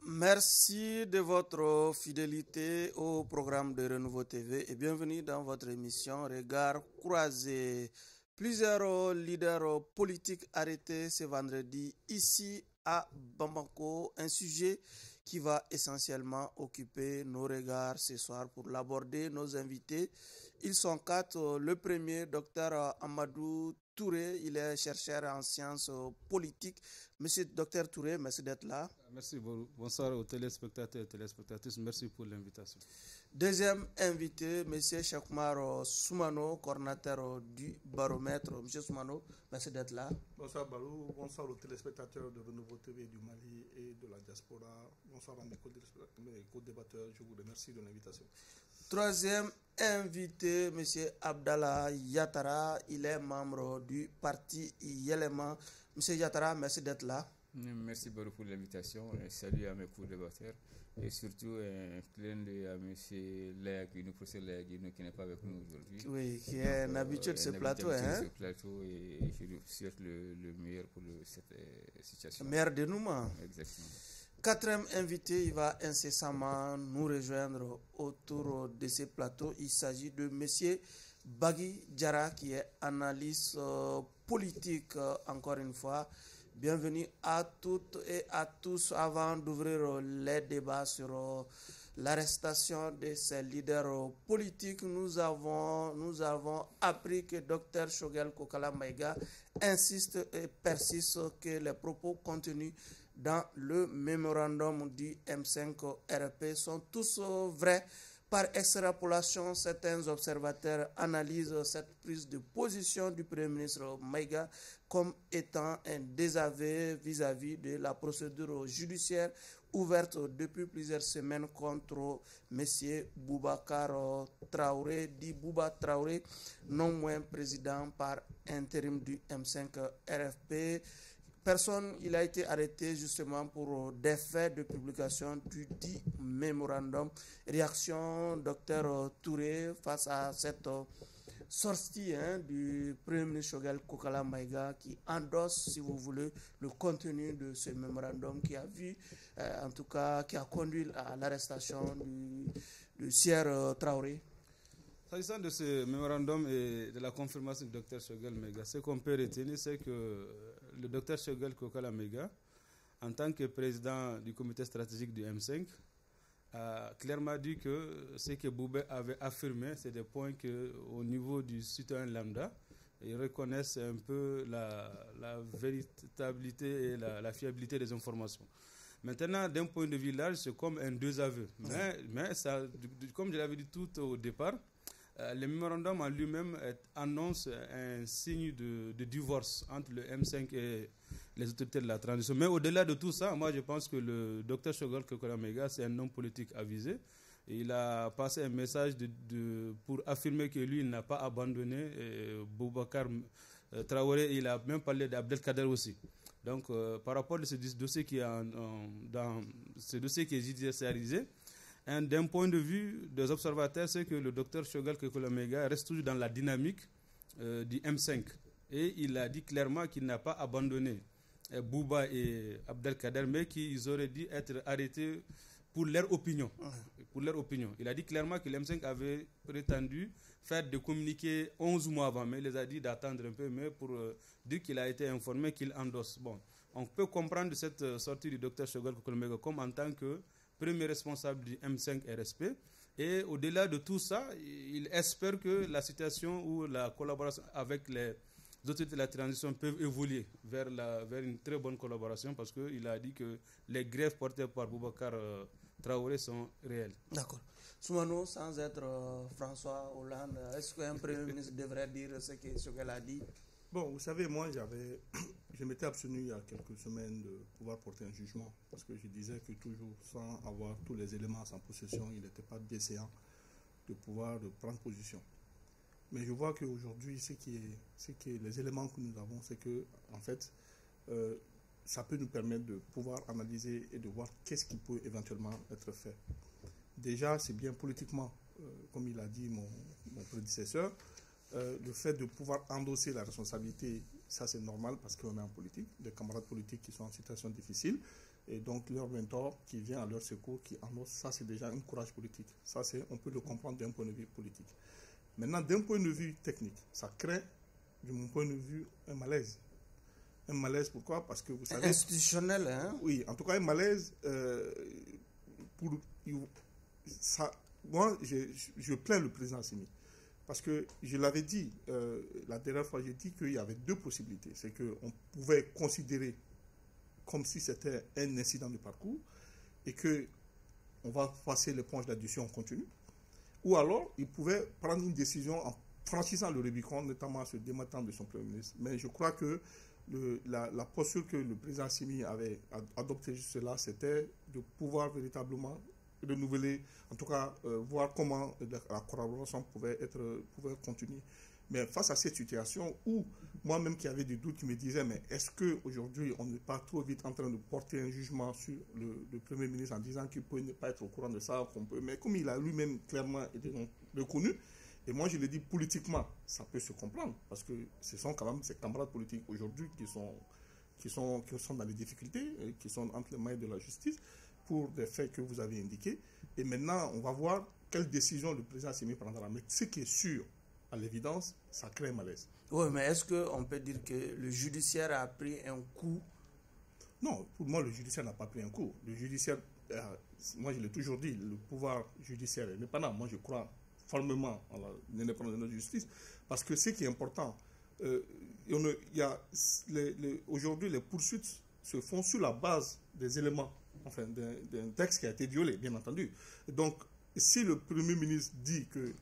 Merci de votre fidélité au programme de Renouveau TV et bienvenue dans votre émission Regard croisé. Plusieurs leaders politiques arrêtés ce vendredi ici à Bamako, un sujet qui va essentiellement occuper nos regards ce soir pour l'aborder. Nos invités, ils sont quatre. Le premier, Dr Amadou Touré, il est chercheur en sciences politiques. Monsieur Dr Touré, merci d'être là. Merci, bonsoir aux téléspectateurs et téléspectatrices. Merci pour l'invitation. Deuxième invité, monsieur Cheikhoumar Soumano, coordinateur du Baromètre. Monsieur Soumano, merci d'être là. Bonsoir Barou, bonsoir aux téléspectateurs de Renouveau TV du Mali et de la diaspora. Bonsoir à mes co-débatteurs, je vous remercie de l'invitation. Troisième invité, monsieur Abdallah Yatara, il est membre du parti Yelema. Monsieur Yatara, merci d'être là. Merci beaucoup pour l'invitation. Salut à mes co-débatteurs et surtout un clin d'œil à M. Léaguino, professeur Léaguino qui n'est pas avec nous aujourd'hui. Oui, qui est un habitué de ce plateau. Et je lui souhaite le meilleur pour cette situation. Le meilleur dénouement. Exactement. Quatrième invité, il va incessamment nous rejoindre autour de ce plateau. Il s'agit de M. Bagui Diarra qui est analyste politique encore une fois. Bienvenue à toutes et à tous. Avant d'ouvrir les débats sur l'arrestation de ces leaders politiques, nous avons appris que Dr Choguel Kokala Maïga insiste et persiste que les propos contenus dans le mémorandum du M5-RP sont tous vrais. Par extrapolation, certains observateurs analysent cette prise de position du Premier ministre Maïga comme étant un désaveu vis-à-vis de la procédure judiciaire ouverte depuis plusieurs semaines contre M. Boubacar Traoré, dit Bouba Traoré, non moins président par intérim du M5-RFP. Il a été arrêté justement pour des faits de publication du dit mémorandum. Réaction, docteur Touré, face à cette sortie du Premier ministre Choguel Kokala Maïga qui endosse, si vous voulez, le contenu de ce mémorandum qui a vu, en tout cas, qui a conduit à l'arrestation du sieur Traoré. S'agissant de ce mémorandum et de la confirmation du docteur Choguel Maïga, ce qu'on peut retenir, c'est que le docteur Choguel Kokala Maïga, en tant que président du comité stratégique du M5, a clairement dit que ce que Boubé avait affirmé, c'est des points qu'au niveau du citoyen lambda, ils reconnaissent un peu la véritabilité et la fiabilité des informations. Maintenant, d'un point de vue large, c'est comme un désaveu. Mais ça, comme je l'avais dit tout au départ, le mémorandum en lui-même annonce un signe de divorce entre le M5 et les autorités de la transition. Mais au-delà de tout ça, moi je pense que le docteur Choguel Kokala Maïga, c'est un homme politique avisé. Et il a passé un message pour affirmer que lui, il n'a pas abandonné Boubacar Traoré. Il a même parlé d'Abdelkader aussi. Donc, par rapport à ce dossier qui est dans ce dossier qui est judiciarisé, d'un point de vue des observateurs, c'est que le docteur Choguel Kokala Maïga reste toujours dans la dynamique du M5. Et il a dit clairement qu'il n'a pas abandonné Bouba et Abdelkader, mais qu'ils auraient dû être arrêtés pour leur opinion. Pour leur opinion. Il a dit clairement que le M5 avait prétendu faire des communiqués 11 mois avant, mais il les a dit d'attendre un peu, mais pour dire qu'il a été informé, qu'il endosse. Bon, on peut comprendre cette sortie du docteur Choguel Kokala Maïga comme en tant que premier responsable du M5 RSP. Et au-delà de tout ça, il espère que la situation ou la collaboration avec les autorités de la transition peuvent évoluer vers une très bonne collaboration parce qu'il a dit que les grèves portées par Boubacar Traoré sont réelles. D'accord. Soumano, sans être François Hollande, est-ce qu'un Premier ministre devrait dire ce qu'elle a dit? Bon, vous savez, moi, je m'étais abstenu il y a quelques semaines de pouvoir porter un jugement parce que je disais que toujours sans avoir tous les éléments à sa possession, il n'était pas décéant de pouvoir prendre position. Mais je vois qu'aujourd'hui, les éléments que nous avons, c'est que, en fait, ça peut nous permettre de pouvoir analyser et de voir qu'est-ce qui peut éventuellement être fait. Déjà, c'est bien politiquement, comme il a dit mon prédécesseur, le fait de pouvoir endosser la responsabilité Ça, c'est normal parce qu'on est en politique. Des camarades politiques qui sont en situation difficile. Et donc, leur mentor qui vient à leur secours, qui annonce, ça, c'est déjà un courage politique. Ça, on peut le comprendre d'un point de vue politique. Maintenant, d'un point de vue technique, ça crée, de mon point de vue, un malaise. Un malaise, pourquoi? Parce que vous savez... Institutionnel, hein? Oui, en tout cas, un malaise ça, moi, je plains le président Assimi. Parce que je l'avais dit, la dernière fois, j'ai dit qu'il y avait deux possibilités. C'est qu'on pouvait considérer comme si c'était un incident de parcours et qu'on va passer l'éponge là-dessus en continu. Ou alors, il pouvait prendre une décision en franchissant le Rubicon, notamment en se démettant de son Premier ministre. Mais je crois que la posture que le président Assimi avait adoptée jusque là, c'était de pouvoir véritablement renouveler, en tout cas voir comment la collaboration pouvait continuer. Mais face à cette situation où moi-même qui avais des doutes, qui me disais, mais est-ce qu'aujourd'hui on n'est pas trop vite en train de porter un jugement sur le Premier ministre en disant qu'il peut ne pas être au courant de ça, mais comme il a lui-même clairement été reconnu, et moi je le dis politiquement, ça peut se comprendre, parce que ce sont quand même ces camarades politiques aujourd'hui qui sont dans les difficultés, qui sont entre les mains de la justice, pour des faits que vous avez indiqués. Et maintenant, on va voir quelle décision le président Assimi prendra. Mais ce qui est sûr, à l'évidence, ça crée un malaise. Oui, mais est-ce qu'on peut dire que le judiciaire a pris un coup? Non, pour moi, le judiciaire n'a pas pris un coup. Le judiciaire, moi je l'ai toujours dit, le pouvoir judiciaire est indépendant. Moi je crois formellement à l'indépendance de notre justice. Parce que ce qui est important, aujourd'hui les poursuites se font sur la base des éléments, enfin d'un texte qui a été violé, bien entendu. Donc, si le Premier ministre dit que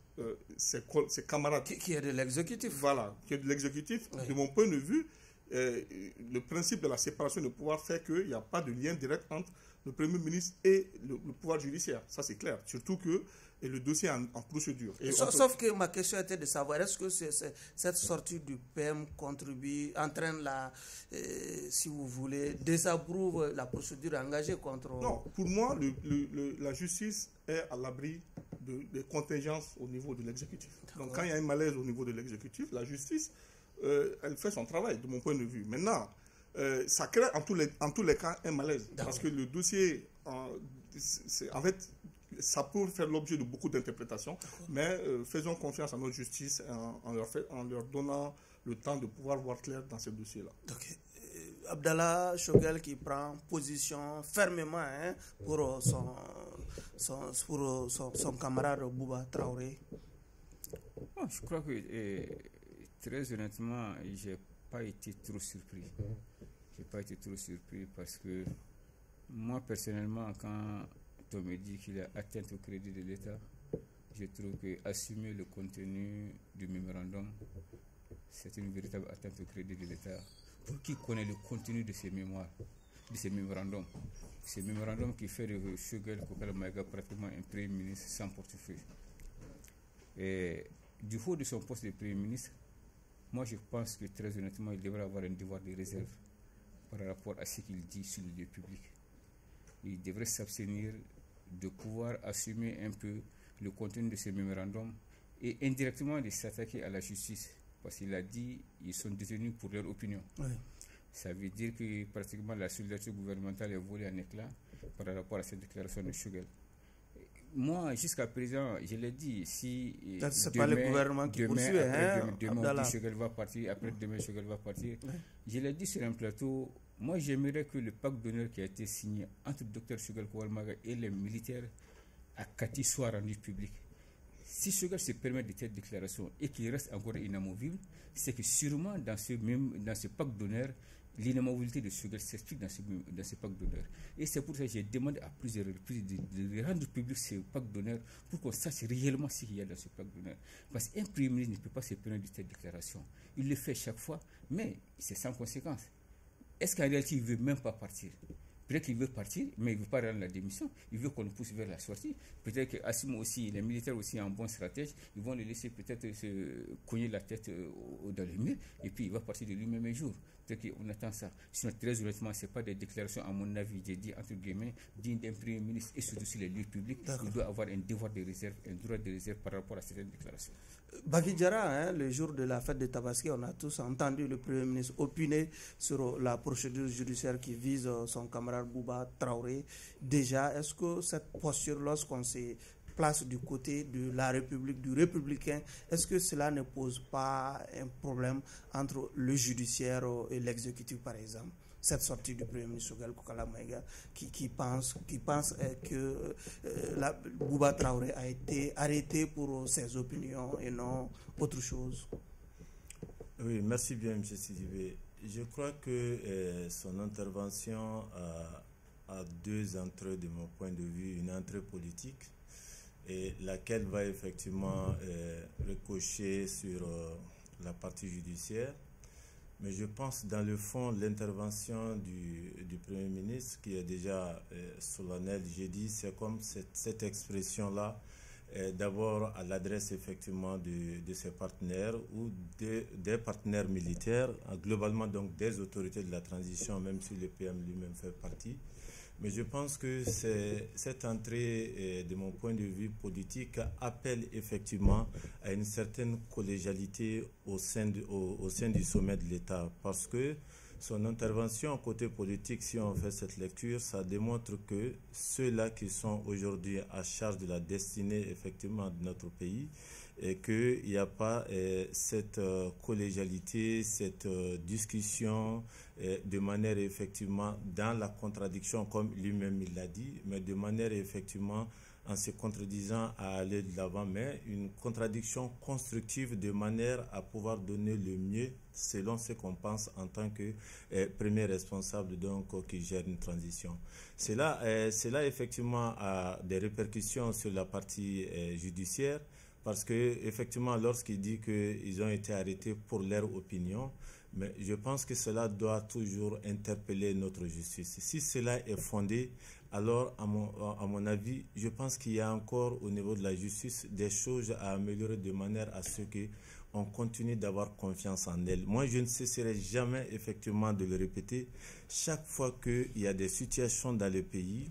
ses camarades... Qui est de l'exécutif. Voilà, qui est de l'exécutif, oui. De mon point de vue, le principe de la séparation de pouvoir fait qu'il n'y a pas de lien direct entre le Premier ministre et le pouvoir judiciaire. Ça, c'est clair. Surtout que le dossier est en procédure. Sauf que ma question était de savoir, est-ce que cette sortie du PM entraîne si vous voulez, désapprouve la procédure engagée contre... Non, pour moi, la justice est à l'abri des contingences au niveau de l'exécutif. Donc quand il y a un malaise au niveau de l'exécutif, la justice, elle fait son travail, de mon point de vue. Maintenant, ça crée en tous les cas un malaise. Parce que le dossier, en fait, ça peut faire l'objet de beaucoup d'interprétations, mais faisons confiance à notre justice en leur donnant le temps de pouvoir voir clair dans ce dossier-là. Okay. Abdallah Choguel qui prend position fermement pour son camarade Bouba Traoré. Bon, je crois que très honnêtement, je n'ai pas été trop surpris. Parce que moi personnellement, quand on me dit qu'il a atteint au crédit de l'État, je trouve qu'assumer le contenu du mémorandum, c'est une véritable atteinte au crédit de l'État. Pour qui connaît le contenu de ces mémoires, de ces mémorandums, qui fait de Choguel Kokala Maïga pratiquement un Premier ministre sans portefeuille. Et du haut de son poste de Premier ministre, moi je pense que très honnêtement, il devrait avoir un devoir de réserve par rapport à ce qu'il dit sur le lieu public. Il devrait s'abstenir de pouvoir assumer un peu le contenu de ces mémorandums et indirectement de s'attaquer à la justice. Parce qu'il a dit qu'ils sont détenus pour leur opinion. Oui. Ça veut dire que pratiquement la solidarité gouvernementale est volée en éclats par rapport à cette déclaration de Choguel. Moi, jusqu'à présent, je l'ai dit, si c'est pas le gouvernement qui poursuit, demain Choguel va partir, après-demain Choguel va partir. Oui. Je l'ai dit sur un plateau, moi j'aimerais que le pacte d'honneur qui a été signé entre le Dr Choguel Koualmaga et les militaires à Kati soit rendu public. Si Choguel se permet de telles déclarations et qu'il reste encore inamovible, c'est que sûrement dans ce pacte d'honneur, l'inamovibilité de Choguel s'explique dans ce pacte d'honneur. Et c'est pour ça que j'ai demandé à plusieurs reprises de rendre public ce pacte d'honneur pour qu'on sache réellement ce qu'il y a dans ce pacte d'honneur. Parce qu'un Premier ministre ne peut pas se permettre de telles déclarations. Il le fait chaque fois, mais c'est sans conséquence. Est-ce qu'en réalité, il ne veut même pas partir? Peut-être qu'il veut partir, mais il ne veut pas rendre la démission. Il veut qu'on le pousse vers la sortie. Peut-être qu'Assimi aussi, les militaires aussi, en bon stratège, ils vont le laisser peut-être se cogner la tête dans le mur, et puis il va partir de lui-même un jour. On attend ça. Sinon, très honnêtement, ce n'est pas des déclarations, à mon avis, j'ai dit entre guillemets, dignes d'un Premier ministre et surtout sur les lieux publics. Il doit avoir un devoir de réserve, un droit de réserve par rapport à certaines déclarations. Bagui Diarra, le jour de la fête de Tabaski, on a tous entendu le Premier ministre opiner sur la procédure judiciaire qui vise son camarade Bouba Traoré. Déjà, est-ce que cette posture, lorsqu'on se place du côté de la République, du républicain, est-ce que cela ne pose pas un problème entre le judiciaire et l'exécutif, par exemple? Cette sortie du Premier ministre Choguel Kokala Maïga qui pense que Bouba Traoré a été arrêté pour ses opinions et non autre chose. Oui, merci bien, M. Sidibé. Je crois que son intervention a deux entrées de mon point de vue. Une entrée politique, et laquelle va effectivement ricocher sur la partie judiciaire. Mais je pense, dans le fond, l'intervention du Premier ministre, qui est déjà solennelle, j'ai dit, c'est comme cette expression-là, d'abord à l'adresse effectivement de ses partenaires ou des partenaires militaires, globalement donc des autorités de la transition, même si le PM lui-même fait partie. Mais je pense que cette entrée, de mon point de vue politique, appelle effectivement à une certaine collégialité au sein du sommet de l'État. Parce que son intervention côté politique, si on fait cette lecture, ça démontre que ceux-là qui sont aujourd'hui à charge de la destinée effectivement de notre pays, et qu'il n'y a pas cette collégialité, cette discussion de manière effectivement dans la contradiction, comme lui-même il l'a dit, mais de manière effectivement en se contredisant à aller de l'avant, mais une contradiction constructive de manière à pouvoir donner le mieux selon ce qu'on pense en tant que premier responsable donc qui gère une transition. Cela effectivement a des répercussions sur la partie judiciaire, parce que effectivement lorsqu'il dit qu'ils ont été arrêtés pour leur opinion, mais je pense que cela doit toujours interpeller notre justice. Si cela est fondé, alors à mon avis, je pense qu'il y a encore au niveau de la justice des choses à améliorer de manière à ce qu'on continue d'avoir confiance en elle. Moi, je ne cesserai jamais effectivement de le répéter. Chaque fois qu'il y a des situations dans le pays,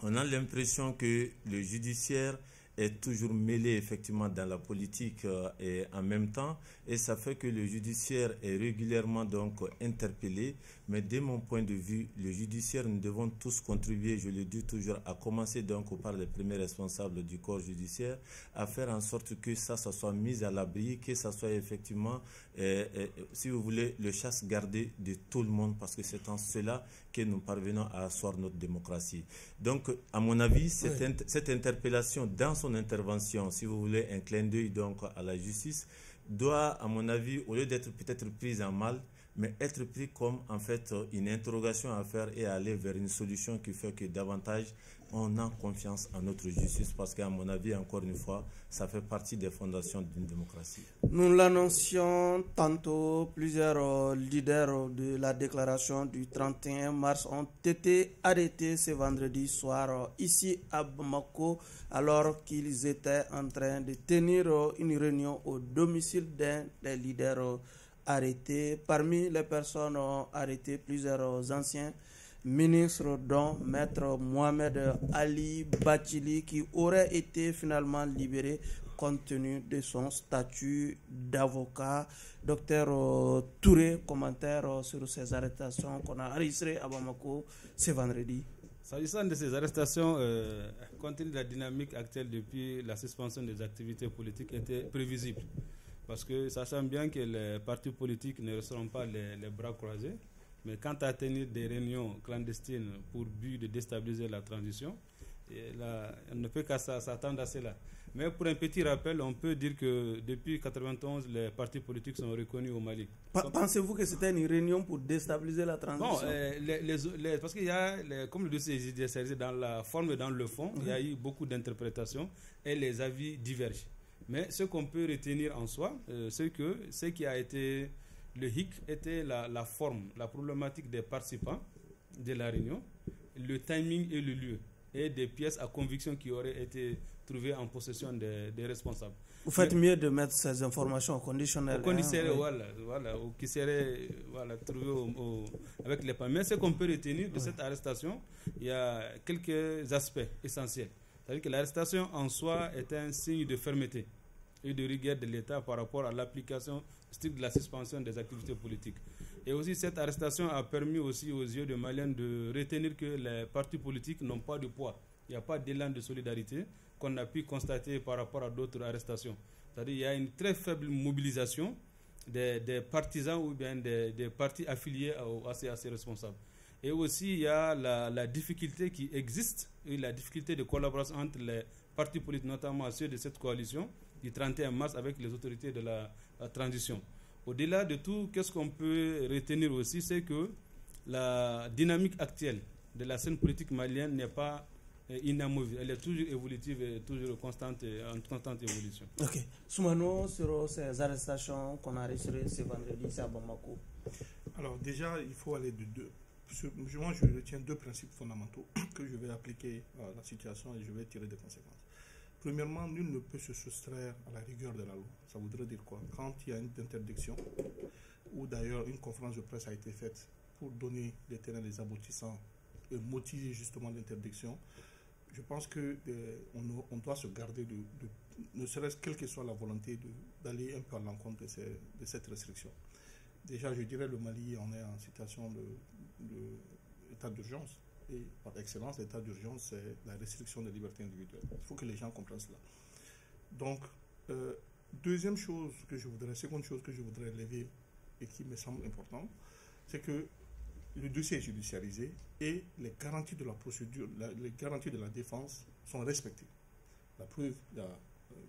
on a l'impression que le judiciaire est toujours mêlé effectivement dans la politique et en même temps, et ça fait que le judiciaire est régulièrement donc interpellé. Mais de mon point de vue, le judiciaire, nous devons tous contribuer, je le dis toujours, à commencer donc par les premiers responsables du corps judiciaire, à faire en sorte que ça soit mis à l'abri, que ça soit effectivement, si vous voulez, le chasse gardé de tout le monde, parce que c'est en cela que nous parvenons à asseoir notre démocratie. Donc, à mon avis, cette interpellation dans son intervention, si vous voulez, un clin d'œil donc à la justice, doit, à mon avis, au lieu d'être peut-être prise en mal, mais être pris comme en fait une interrogation à faire et aller vers une solution qui fait que davantage on a confiance en notre justice, parce qu'à mon avis, encore une fois, ça fait partie des fondations d'une démocratie. Nous l'annoncions tantôt, plusieurs leaders de la déclaration du 31 mars ont été arrêtés ce vendredi soir ici à Bamako, alors qu'ils étaient en train de tenir une réunion au domicile d'un des leaders arrêtés. Parmi les personnes arrêtées, plusieurs anciens ministres, dont Maître Mohamed Ali Bachili, qui aurait été finalement libéré compte tenu de son statut d'avocat. Docteur Touré, commentaire sur ces arrestations qu'on a enregistrées à Bamako ce vendredi. S'agissant de ces arrestations, compte tenu de la dynamique actuelle depuis la suspension des activités politiques, était prévisible. Parce que sachant bien que les partis politiques ne resteront pas les bras croisés, mais quant à tenir des réunions clandestines pour but de déstabiliser la transition, là, on ne peut qu'à s'attendre à cela. Mais pour un petit rappel, on peut dire que depuis 1991, les partis politiques sont reconnus au Mali. Pensez-vous que c'était une réunion pour déstabiliser la transition? Bon, parce qu'il y a, comme le dossier est judiciarisé dans la forme et dans le fond, il y a eu beaucoup d'interprétations et les avis divergent. Mais ce qu'on peut retenir en soi, c'est que ce qui a été le hic était la forme, la problématique des participants de la réunion, le timing et le lieu, et des pièces à conviction qui auraient été trouver en possession des responsables. Vous faites mieux de mettre ces informations au conditionnel. Ou qui seraient trouvées avec les parents. Mais ce qu'on peut retenir de cette arrestation, il y a quelques aspects essentiels. C'est-à-dire que l'arrestation en soi est un signe de fermeté et de rigueur de l'État par rapport à l'application stricte de la suspension des activités politiques. Et aussi, cette arrestation a permis aussi aux yeux des Maliens de retenir que les partis politiques n'ont pas de poids. Il n'y a pas d'élan de solidarité qu'on a pu constater par rapport à d'autres arrestations. C'est-à-dire qu'il y a une très faible mobilisation des partisans ou bien des partis affiliés à ces responsables. Et aussi, il y a la difficulté qui existe, et la difficulté de collaboration entre les partis politiques, notamment ceux de cette coalition du 31 mars avec les autorités de la transition. Au-delà de tout, qu'est-ce qu'on peut retenir aussi, c'est que la dynamique actuelle de la scène politique malienne n'est pas inamovible. Elle est toujours évolutive et toujours en constante évolution. Ok. Soumano, sur ces arrestations qu'on a reçues ce vendredi à Bamako. Alors déjà, il faut aller de deux. Moi, je retiens deux principes fondamentaux que je vais appliquer à la situation et je vais tirer des conséquences. Premièrement, nul ne peut se soustraire à la rigueur de la loi. Ça voudrait dire quoi? Quand il y a une interdiction, ou d'ailleurs une conférence de presse a été faite pour donner les tenants des aboutissants et motiver justement l'interdiction, je pense qu'on doit se garder ne serait-ce quelle que soit la volonté d'aller un peu à l'encontre de cette restriction. Déjà, je dirais le Mali, on est en situation d'état d'urgence. Et par excellence, l'état d'urgence, c'est la restriction des libertés individuelles. Il faut que les gens comprennent cela. Donc, seconde chose que je voudrais lever et qui me semble importante, c'est que le dossier est judiciarisé et les garanties de la procédure, les garanties de la défense sont respectées. La preuve, il y a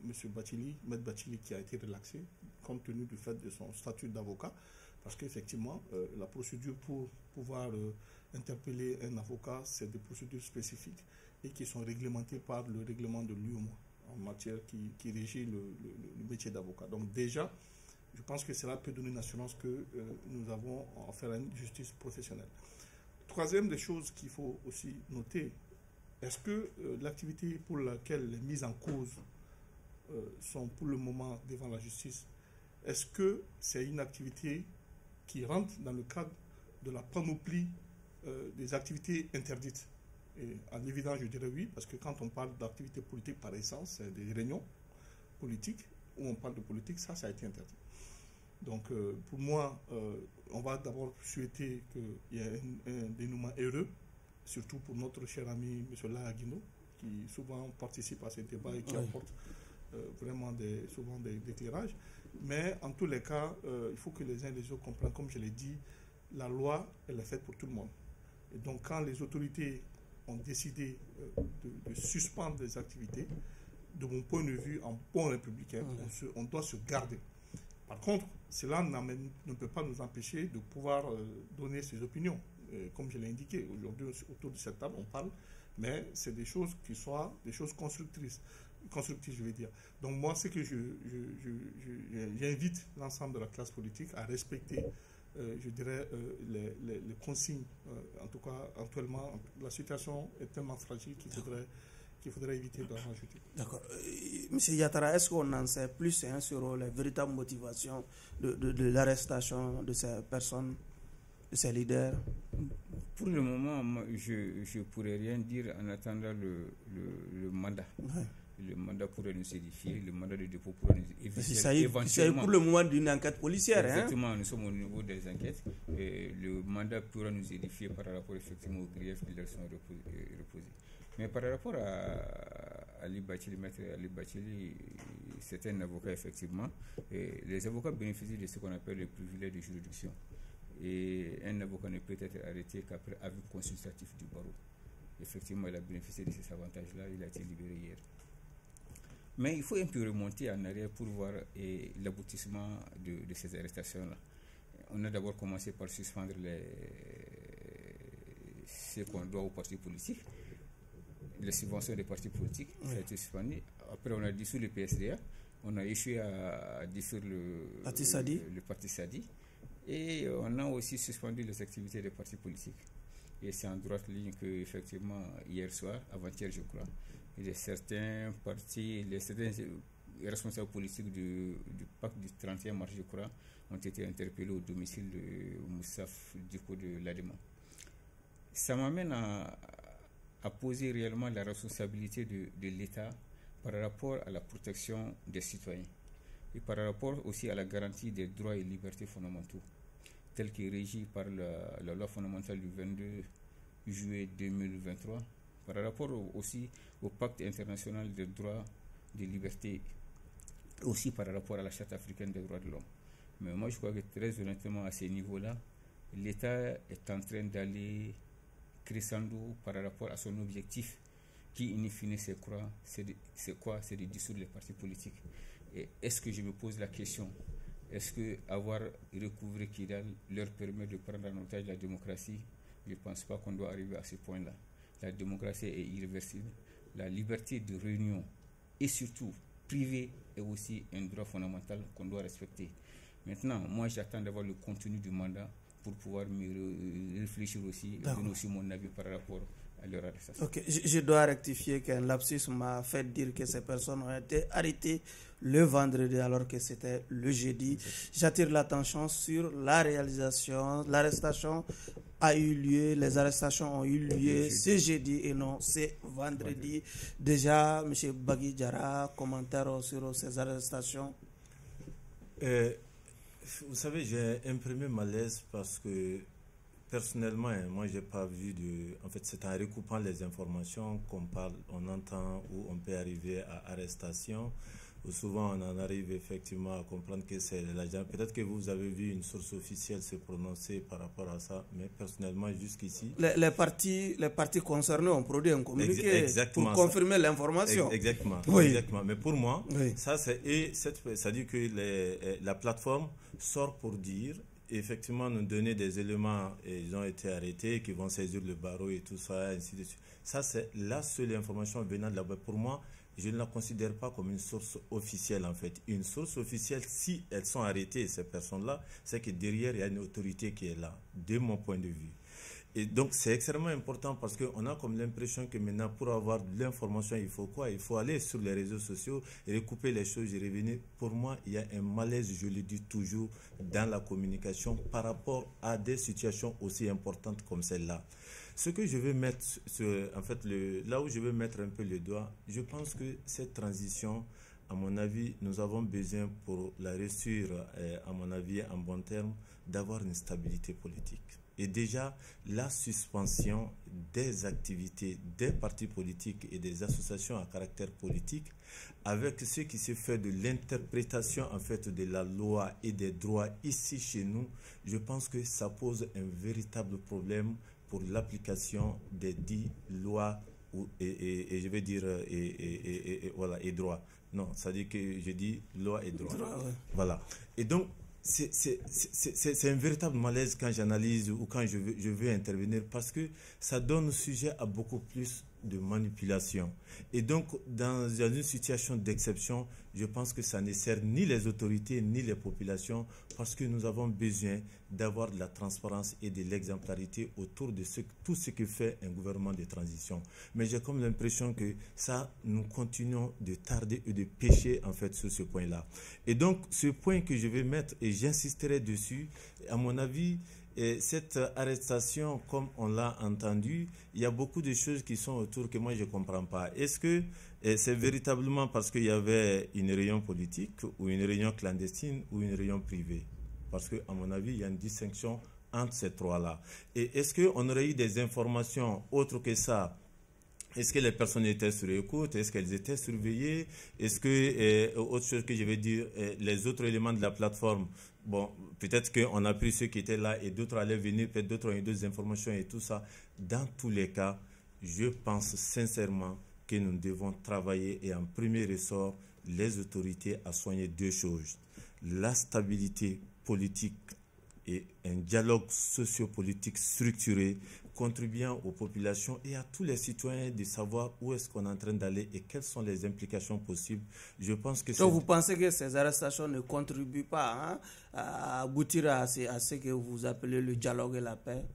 M. Bathily, Maître Bathily, qui a été relaxé compte tenu du fait de son statut d'avocat, parce qu'effectivement, la procédure pour pouvoir interpeller un avocat, c'est des procédures spécifiques et qui sont réglementées par le règlement de l'UEMOA en matière qui régit le métier d'avocat. Donc déjà, je pense que cela peut donner une assurance que nous avons affaire à une justice professionnelle. Troisième des choses qu'il faut aussi noter, est-ce que l'activité pour laquelle les mises en cause sont pour le moment devant la justice, est-ce que c'est une activité qui rentre dans le cadre de la panoplie des activités interdites? Et en évidence, je dirais oui, parce que quand on parle d'activité politique par essence, c'est des réunions politiques où on parle de politique, ça a été interdit. Donc pour moi, on va d'abord souhaiter qu'il y ait un dénouement heureux, surtout pour notre cher ami M. Lahagino, qui souvent participe à ces débats et qui apporte vraiment souvent des éclairages. Mais en tous les cas, il faut que les uns et les autres comprennent, comme je l'ai dit, la loi, elle est faite pour tout le monde. Et donc, quand les autorités ont décidé de suspendre des activités, de mon point de vue, en bon républicain, on doit se garder. Par contre, cela ne peut pas nous empêcher de pouvoir donner ses opinions. Comme je l'ai indiqué, aujourd'hui, autour de cette table, on parle, mais c'est des choses qui soient des choses constructives, je veux dire. Donc moi, c'est que j'invite l'ensemble de la classe politique à respecter, je dirais, les consignes. En tout cas, actuellement, la situation est tellement fragile qu'il faudrait éviter d'en rajouter. D'accord. Monsieur Yatara, est-ce qu'on en sait plus sur les véritables motivations de l'arrestation de ces personnes, de ces leaders? Pour le moment, moi, je ne pourrais rien dire en attendant le mandat. Ouais. Le mandat pourrait nous édifier, le mandat de dépôt pourrait nous édifier. C'est pour le moment d'une enquête policière. Exactement, nous sommes au niveau des enquêtes. Et le mandat pourra nous édifier par rapport effectivement aux griefs qui leur sont reposés. Mais par rapport à Ali Bathily, maître Ali Bathily, c'est un avocat effectivement. Et les avocats bénéficient de ce qu'on appelle le privilège de juridiction. Et un avocat ne peut être arrêté qu'après avis consultatif du barreau. Effectivement, il a bénéficié de ces avantages-là, il a été libéré hier. Mais il faut un peu remonter en arrière pour voir l'aboutissement de ces arrestations-là. On a d'abord commencé par suspendre ce qu'on doit aux partis politiques, les subventions des partis politiques, ça a été suspendu. Après, on a dissous le PSDA, on a échoué à dissoudre le parti Sadi, et on a aussi suspendu les activités des partis politiques. Et c'est en droite ligne que, effectivement, hier soir, avant-hier, je crois, et de certains partis, certains responsables politiques du pacte du 31 mars, je crois, ont été interpellés au domicile de Moussaf Diko de Ladema. Ça m'amène à poser réellement la responsabilité de l'État par rapport à la protection des citoyens et par rapport aussi à la garantie des droits et libertés fondamentaux, tels que régis par la loi fondamentale du 22 juillet 2023, par rapport aussi au pacte international des droits et libertés, aussi par rapport à la charte africaine des droits de l'homme. Mais moi, je crois que très honnêtement, à ces niveaux-là, l'État est en train d'aller crescendo par rapport à son objectif, qui, in fine, c'est quoi? C'est de dissoudre les partis politiques. Et est-ce que je me pose la question, est-ce que avoir recouvré Kidal leur permet de prendre en otage la démocratie? Je ne pense pas qu'on doit arriver à ce point-là. La démocratie est irréversible. La liberté de réunion et surtout privée est aussi un droit fondamental qu'on doit respecter. Maintenant, moi j'attends d'avoir le contenu du mandat pour pouvoir me réfléchir aussi et donner aussi mon avis par rapport à leur arrestation. Ok, je dois rectifier qu'un lapsus m'a fait dire que ces personnes ont été arrêtées le vendredi alors que c'était le jeudi. J'attire l'attention sur la réalisation. L'arrestation a eu lieu, les arrestations ont eu lieu ce jeudi et non ce vendredi. Déjà, M. Bagui Diarra, commentaire sur ces arrestations? Vous savez, j'ai imprimé malaise parce que personnellement, moi, j'ai pas vu de. En fait, c'est en recoupant les informations qu'on parle, on entend où on peut arriver à arrestation. Ou souvent, on en arrive effectivement à comprendre que c'est l'agent. Peut-être que vous avez vu une source officielle se prononcer par rapport à ça, mais personnellement, jusqu'ici. Les partis concernés ont produit un communiqué pour confirmer l'information. Exactement. Oui. Exactement. Mais pour moi, oui. Ça dit que la plateforme sort pour dire. Effectivement, nous donner des éléments, et ils ont été arrêtés, qui vont saisir le barreau et tout ça, ainsi de suite. Ça, c'est la seule information venant de là-bas. Pour moi, je ne la considère pas comme une source officielle, en fait. Une source officielle, si elles sont arrêtées, ces personnes-là, c'est que derrière, il y a une autorité qui est là, de mon point de vue. Et donc, c'est extrêmement important parce qu'on a comme l'impression que maintenant, pour avoir de l'information, il faut quoi? Il faut aller sur les réseaux sociaux, recouper les choses et revenir. Pour moi, il y a un malaise, je le dis toujours, dans la communication par rapport à des situations aussi importantes comme celle-là. Ce que je veux mettre, là où je veux mettre un peu le doigt, je pense que cette transition, à mon avis, nous avons besoin pour la réussir, à mon avis, en bon terme, d'avoir une stabilité politique. Et déjà, la suspension des activités des partis politiques et des associations à caractère politique, avec ce qui se fait de l'interprétation en fait de la loi et des droits ici chez nous, je pense que ça pose un véritable problème pour l'application des dites lois et je vais dire voilà, et droits. Non, ça dit que je dis loi et droit. Ouais. Voilà. Et donc, c'est un véritable malaise quand j'analyse ou quand je veux intervenir parce que ça donne sujet à beaucoup plus de manipulation. Et donc, dans une situation d'exception, je pense que ça ne sert ni les autorités ni les populations parce que nous avons besoin d'avoir de la transparence et de l'exemplarité autour de tout ce que fait un gouvernement de transition. Mais j'ai comme l'impression que ça, nous continuons de tarder et de pécher en fait sur ce point-là. Et donc, ce point que je vais mettre, et j'insisterai dessus, à mon avis, et cette arrestation, comme on l'a entendu, il y a beaucoup de choses qui sont autour que moi je ne comprends pas. Est-ce que c'est véritablement parce qu'il y avait une réunion politique ou une réunion clandestine ou une réunion privée? Parce qu'à mon avis, il y a une distinction entre ces trois-là. Et est-ce qu'on aurait eu des informations autres que ça? Est-ce que les personnes étaient sur écoute? Est-ce qu'elles étaient surveillées? Est-ce que, autre chose que je vais dire, les autres éléments de la plateforme, bon, peut-être qu'on a pris ceux qui étaient là et d'autres allaient venir, peut-être d'autres ont eu d'autres informations et tout ça. Dans tous les cas, je pense sincèrement que nous devons travailler et en premier ressort, les autorités à soigner deux choses. La stabilité politique et un dialogue sociopolitique structuré contribuant aux populations et à tous les citoyens de savoir où est-ce qu'on est en train d'aller et quelles sont les implications possibles. Je pense que donc vous pensez que ces arrestations ne contribuent pas à aboutir à ce que vous appelez le dialogue et la paix?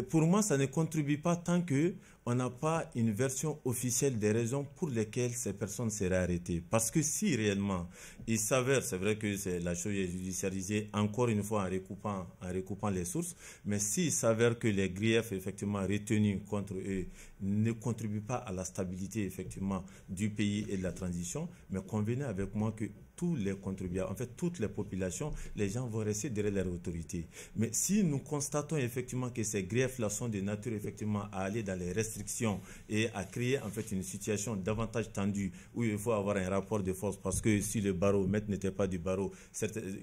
pour moi, ça ne contribue pas tant qu'on n'a pas une version officielle des raisons pour lesquelles ces personnes seraient arrêtées. Parce que si réellement il s'avère, c'est vrai que la chose est judiciarisée encore une fois en recoupant les sources, mais s'il s'avère que les griefs effectivement retenus contre eux ne contribuent pas à la stabilité effectivement du pays et de la transition, mais convenez avec moi que tous les contribuables, en fait toutes les populations, les gens vont rester derrière leur autorité. Mais si nous constatons effectivement que ces griefs-là sont de nature effectivement à aller dans les restrictions et à créer en fait une situation davantage tendue où il faut avoir un rapport de force, parce que si le barreau, maître n'était pas du barreau,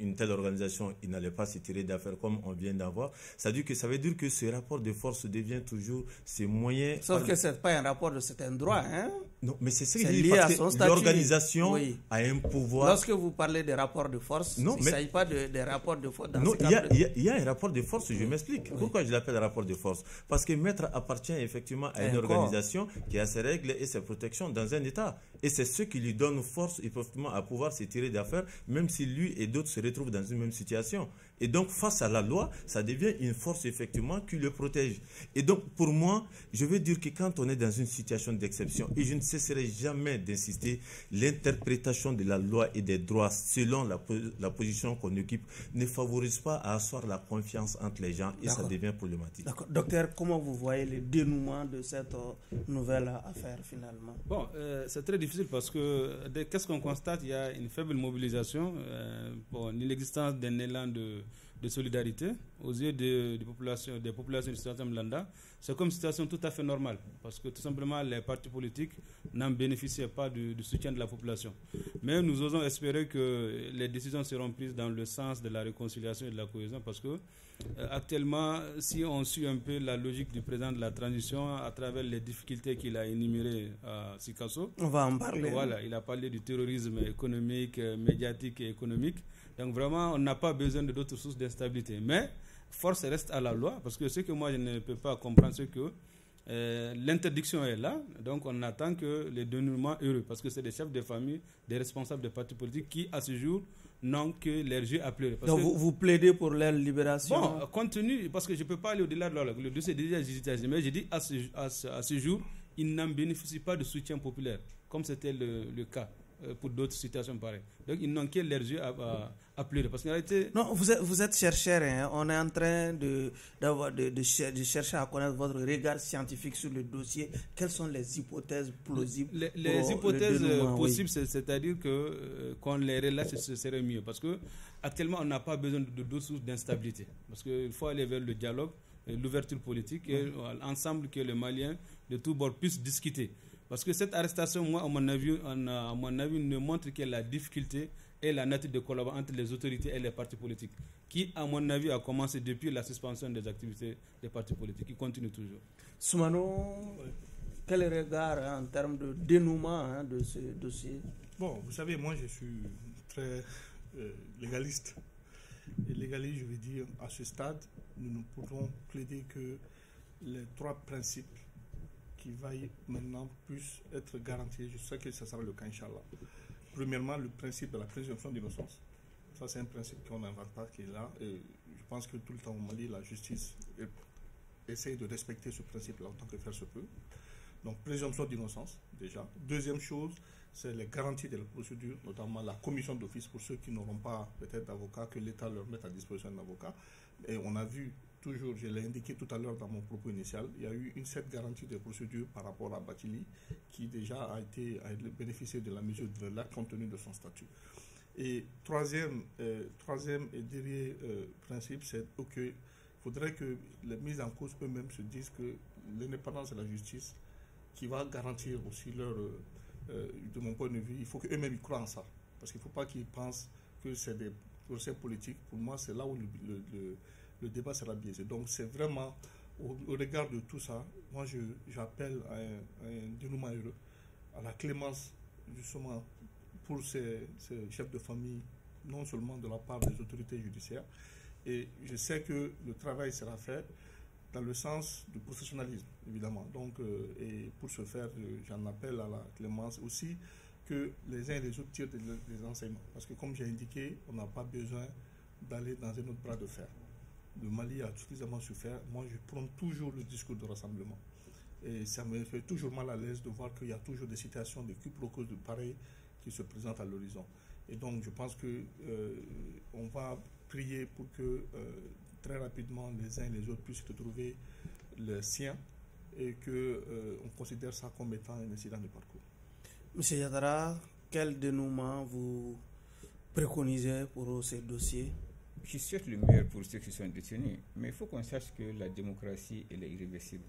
une telle organisation, il n'allait pas se tirer d'affaire comme on vient d'avoir. Ça veut dire que ce rapport de force devient toujours ces moyens. Sauf que ce n'est pas un rapport de certains droits, hein? Non, mais c'est ce que lié à son statut. L'organisation a un pouvoir. Lorsque vous parlez des rapports de force, il ne s'agit pas des rapports de force. Non, il y a un rapport de force, je m'explique. Pourquoi je l'appelle rapport de force? Parce que maître appartient effectivement à une organisation qui a ses règles et ses protections dans un État. Et c'est ce qui lui donne force effectivement à pouvoir se tirer d'affaire, même si lui et d'autres se retrouvent dans une même situation. Et donc, face à la loi, ça devient une force effectivement qui le protège. Et donc, pour moi, je veux dire que quand on est dans une situation d'exception, et je ne cesserai jamais d'insister, l'interprétation de la loi et des droits selon la position qu'on occupe ne favorise pas à asseoir la confiance entre les gens et ça devient problématique. D'accord. Docteur, comment vous voyez le dénouement de cette nouvelle affaire finalement? Bon, c'est très difficile parce que qu'est-ce qu'on constate? Il y a une faible mobilisation, l'inexistence d'un élan de solidarité aux yeux des populations du Stade Mlanda. C'est comme une situation tout à fait normale parce que tout simplement les partis politiques n'en bénéficiaient pas du soutien de la population. Mais nous osons espérer que les décisions seront prises dans le sens de la réconciliation et de la cohésion parce que actuellement, si on suit un peu la logique du président de la transition à travers les difficultés qu'il a énumérées à Sikasso, on va en parler. Voilà, il a parlé du terrorisme économique, médiatique et économique. Donc vraiment, on n'a pas besoin d'autres sources d'instabilité. Mais force reste à la loi, parce que ce que moi je ne peux pas comprendre, c'est que l'interdiction est là, donc on attend que les dénouements heureux, parce que c'est des chefs de famille, des responsables des partis politiques qui, à ce jour, n'ont que leur jeu à pleurer. Donc vous plaidez pour leur libération? Bon, compte tenu, parce que je ne peux pas aller au-delà de la loi, le dossier est déjà judiciarisé, mais j'ai dit à ce jour, ils n'en bénéficient pas de soutien populaire, comme c'était le cas pour d'autres situations pareilles. Donc ils n'ont que leurs yeux à pleurer. Parce qu'en réalité... Non, vous êtes chercheur, hein? On est en train de chercher à connaître votre regard scientifique sur le dossier. Quelles sont les hypothèses plausibles? Les hypothèses possibles, c'est-à-dire qu'on les relâche, ce serait mieux. Parce que actuellement, on n'a pas besoin de d'autres sources d'instabilité. Parce qu'il faut aller vers le dialogue, l'ouverture politique, et ensemble que les Maliens de tous bords puissent discuter. Parce que cette arrestation, moi, à mon avis, ne montre que la difficulté et la nature de collaboration entre les autorités et les partis politiques, qui, à mon avis, a commencé depuis la suspension des activités des partis politiques, qui continue toujours. Soumano, quel regard en termes de dénouement de ce dossier? Bon, vous savez, moi, je suis très légaliste. Et légaliste, je veux dire, à ce stade, nous ne pouvons plaider que les trois principes qui vaillent maintenant puissent être garantis. Je sais que ça sera le cas, Inch'Allah. Premièrement, le principe de la présomption d'innocence. Ça, c'est un principe qu'on n'invente pas, qui est là. Et je pense que tout le temps au Mali, la justice essaye de respecter ce principe-là autant que faire se peut. Donc, présomption d'innocence, déjà. Deuxième chose, c'est les garanties de la procédure, notamment la commission d'office pour ceux qui n'auront pas peut-être d'avocat, que l'État leur mette à disposition d'un avocat. Et on a vu toujours, je l'ai indiqué tout à l'heure dans mon propos initial, il y a eu cette garantie de procédure par rapport à Batili qui déjà a bénéficié de la mesure de l'acte compte tenu de son statut. Et troisième et dernier principe, c'est qu'il faudrait que les mises en cause eux-mêmes se disent que l'indépendance de la justice qui va garantir aussi leur, de mon point de vue, il faut qu'eux-mêmes y croient en ça. Parce qu'il ne faut pas qu'ils pensent que c'est des procès politiques. Pour moi, c'est là où le débat sera biaisé. Donc c'est vraiment, au regard de tout ça, moi j'appelle à un dénouement heureux, à la clémence justement pour ces chefs de famille, non seulement de la part des autorités judiciaires. Et je sais que le travail sera fait dans le sens du professionnalisme, évidemment. Donc, et pour ce faire, j'en appelle à la clémence aussi, que les uns et les autres tirent des enseignements. Parce que comme j'ai indiqué, on n'a pas besoin d'aller dans un autre bras de fer. le Mali a suffisamment souffert. Moi, je prends toujours le discours de rassemblement. Et ça me fait toujours mal à l'aise de voir qu'il y a toujours des situations de quiproquos de pareil qui se présentent à l'horizon. Et donc, je pense qu'on va prier pour que très rapidement les uns et les autres puissent retrouver le sien et qu'on considère ça comme étant un incident de parcours. Monsieur Yadara, quel dénouement vous préconisez pour ces dossiers? Je souhaite le meilleur pour ceux qui sont détenus, mais il faut qu'on sache que la démocratie elle est irréversible.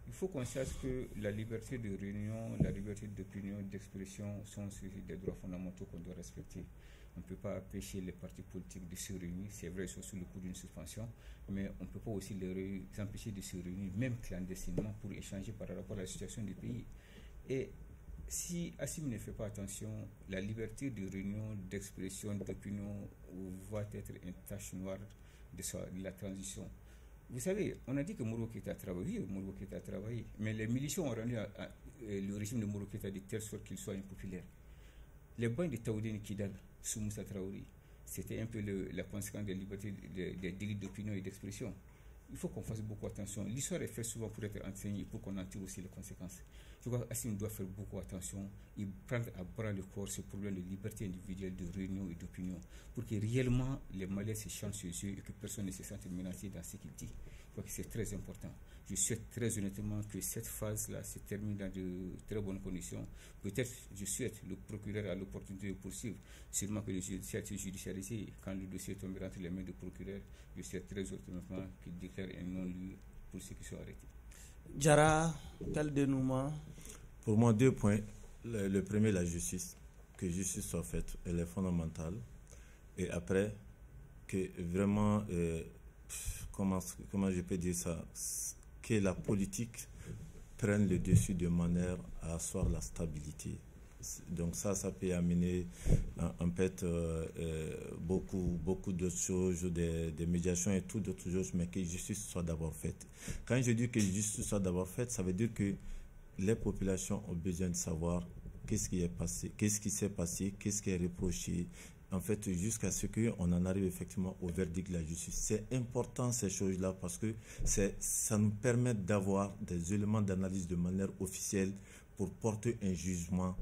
Il faut qu'on sache que la liberté de réunion, la liberté d'opinion, d'expression sont des droits fondamentaux qu'on doit respecter. On ne peut pas empêcher les partis politiques de se réunir, c'est vrai, ils sont sous le coup d'une suspension, mais on ne peut pas aussi les empêcher de se réunir, même clandestinement, pour échanger par rapport à la situation du pays. Et si Assimi ne fait pas attention, la liberté de réunion, d'expression, d'opinion va être une tache noire de la transition. Vous savez, on a dit que Moro Keïta a travaillé, mais les miliciens ont rendu le régime de Moro Keïta de telle sorte qu'il soit impopulaire. Les bancs de Taoudine Kidal, sous Moussa Traoré, c'était un peu la conséquence des libertés, des délits d'opinion et d'expression. Il faut qu'on fasse beaucoup attention. L'histoire est faite souvent pour être enseignée et pour qu'on en tire aussi les conséquences. Je crois qu'Assimi doit faire beaucoup attention et prendre à bras le corps ce problème de liberté individuelle, de réunion et d'opinion, pour que réellement les Maliens se chantent sur eux et que personne ne se sente menacé dans ce qu'il dit. Je crois que c'est très important. Je souhaite très honnêtement que cette phase-là se termine dans de très bonnes conditions. Peut-être, je souhaite, le procureur a l'opportunité de poursuivre, seulement que le judiciaire soit judiciarisé. Quand le dossier tombera entre les mains du procureur, je souhaite très honnêtement qu'il déclare un non-lieu pour ceux qui sont arrêtés. Diarra, quel dénouement? Pour moi, 2 points. Le premier, la justice. Que justice soit faite, elle est fondamentale. Et après, que vraiment, comment je peux dire ça, que la politique prenne le dessus de manière à asseoir la stabilité. Donc ça peut amener en fait beaucoup d'autres choses, des médiations et tout d'autres choses, mais que justice soit d'abord faite. Quand je dis que justice soit d'abord faite, ça veut dire que les populations ont besoin de savoir qu'est-ce qui est passé, qu'est-ce qui s'est passé, qu'est-ce qui est reproché, en fait, jusqu'à ce qu'on en arrive effectivement au verdict de la justice. C'est important ces choses-là parce que ça nous permet d'avoir des éléments d'analyse de manière officielle pour porter un jugement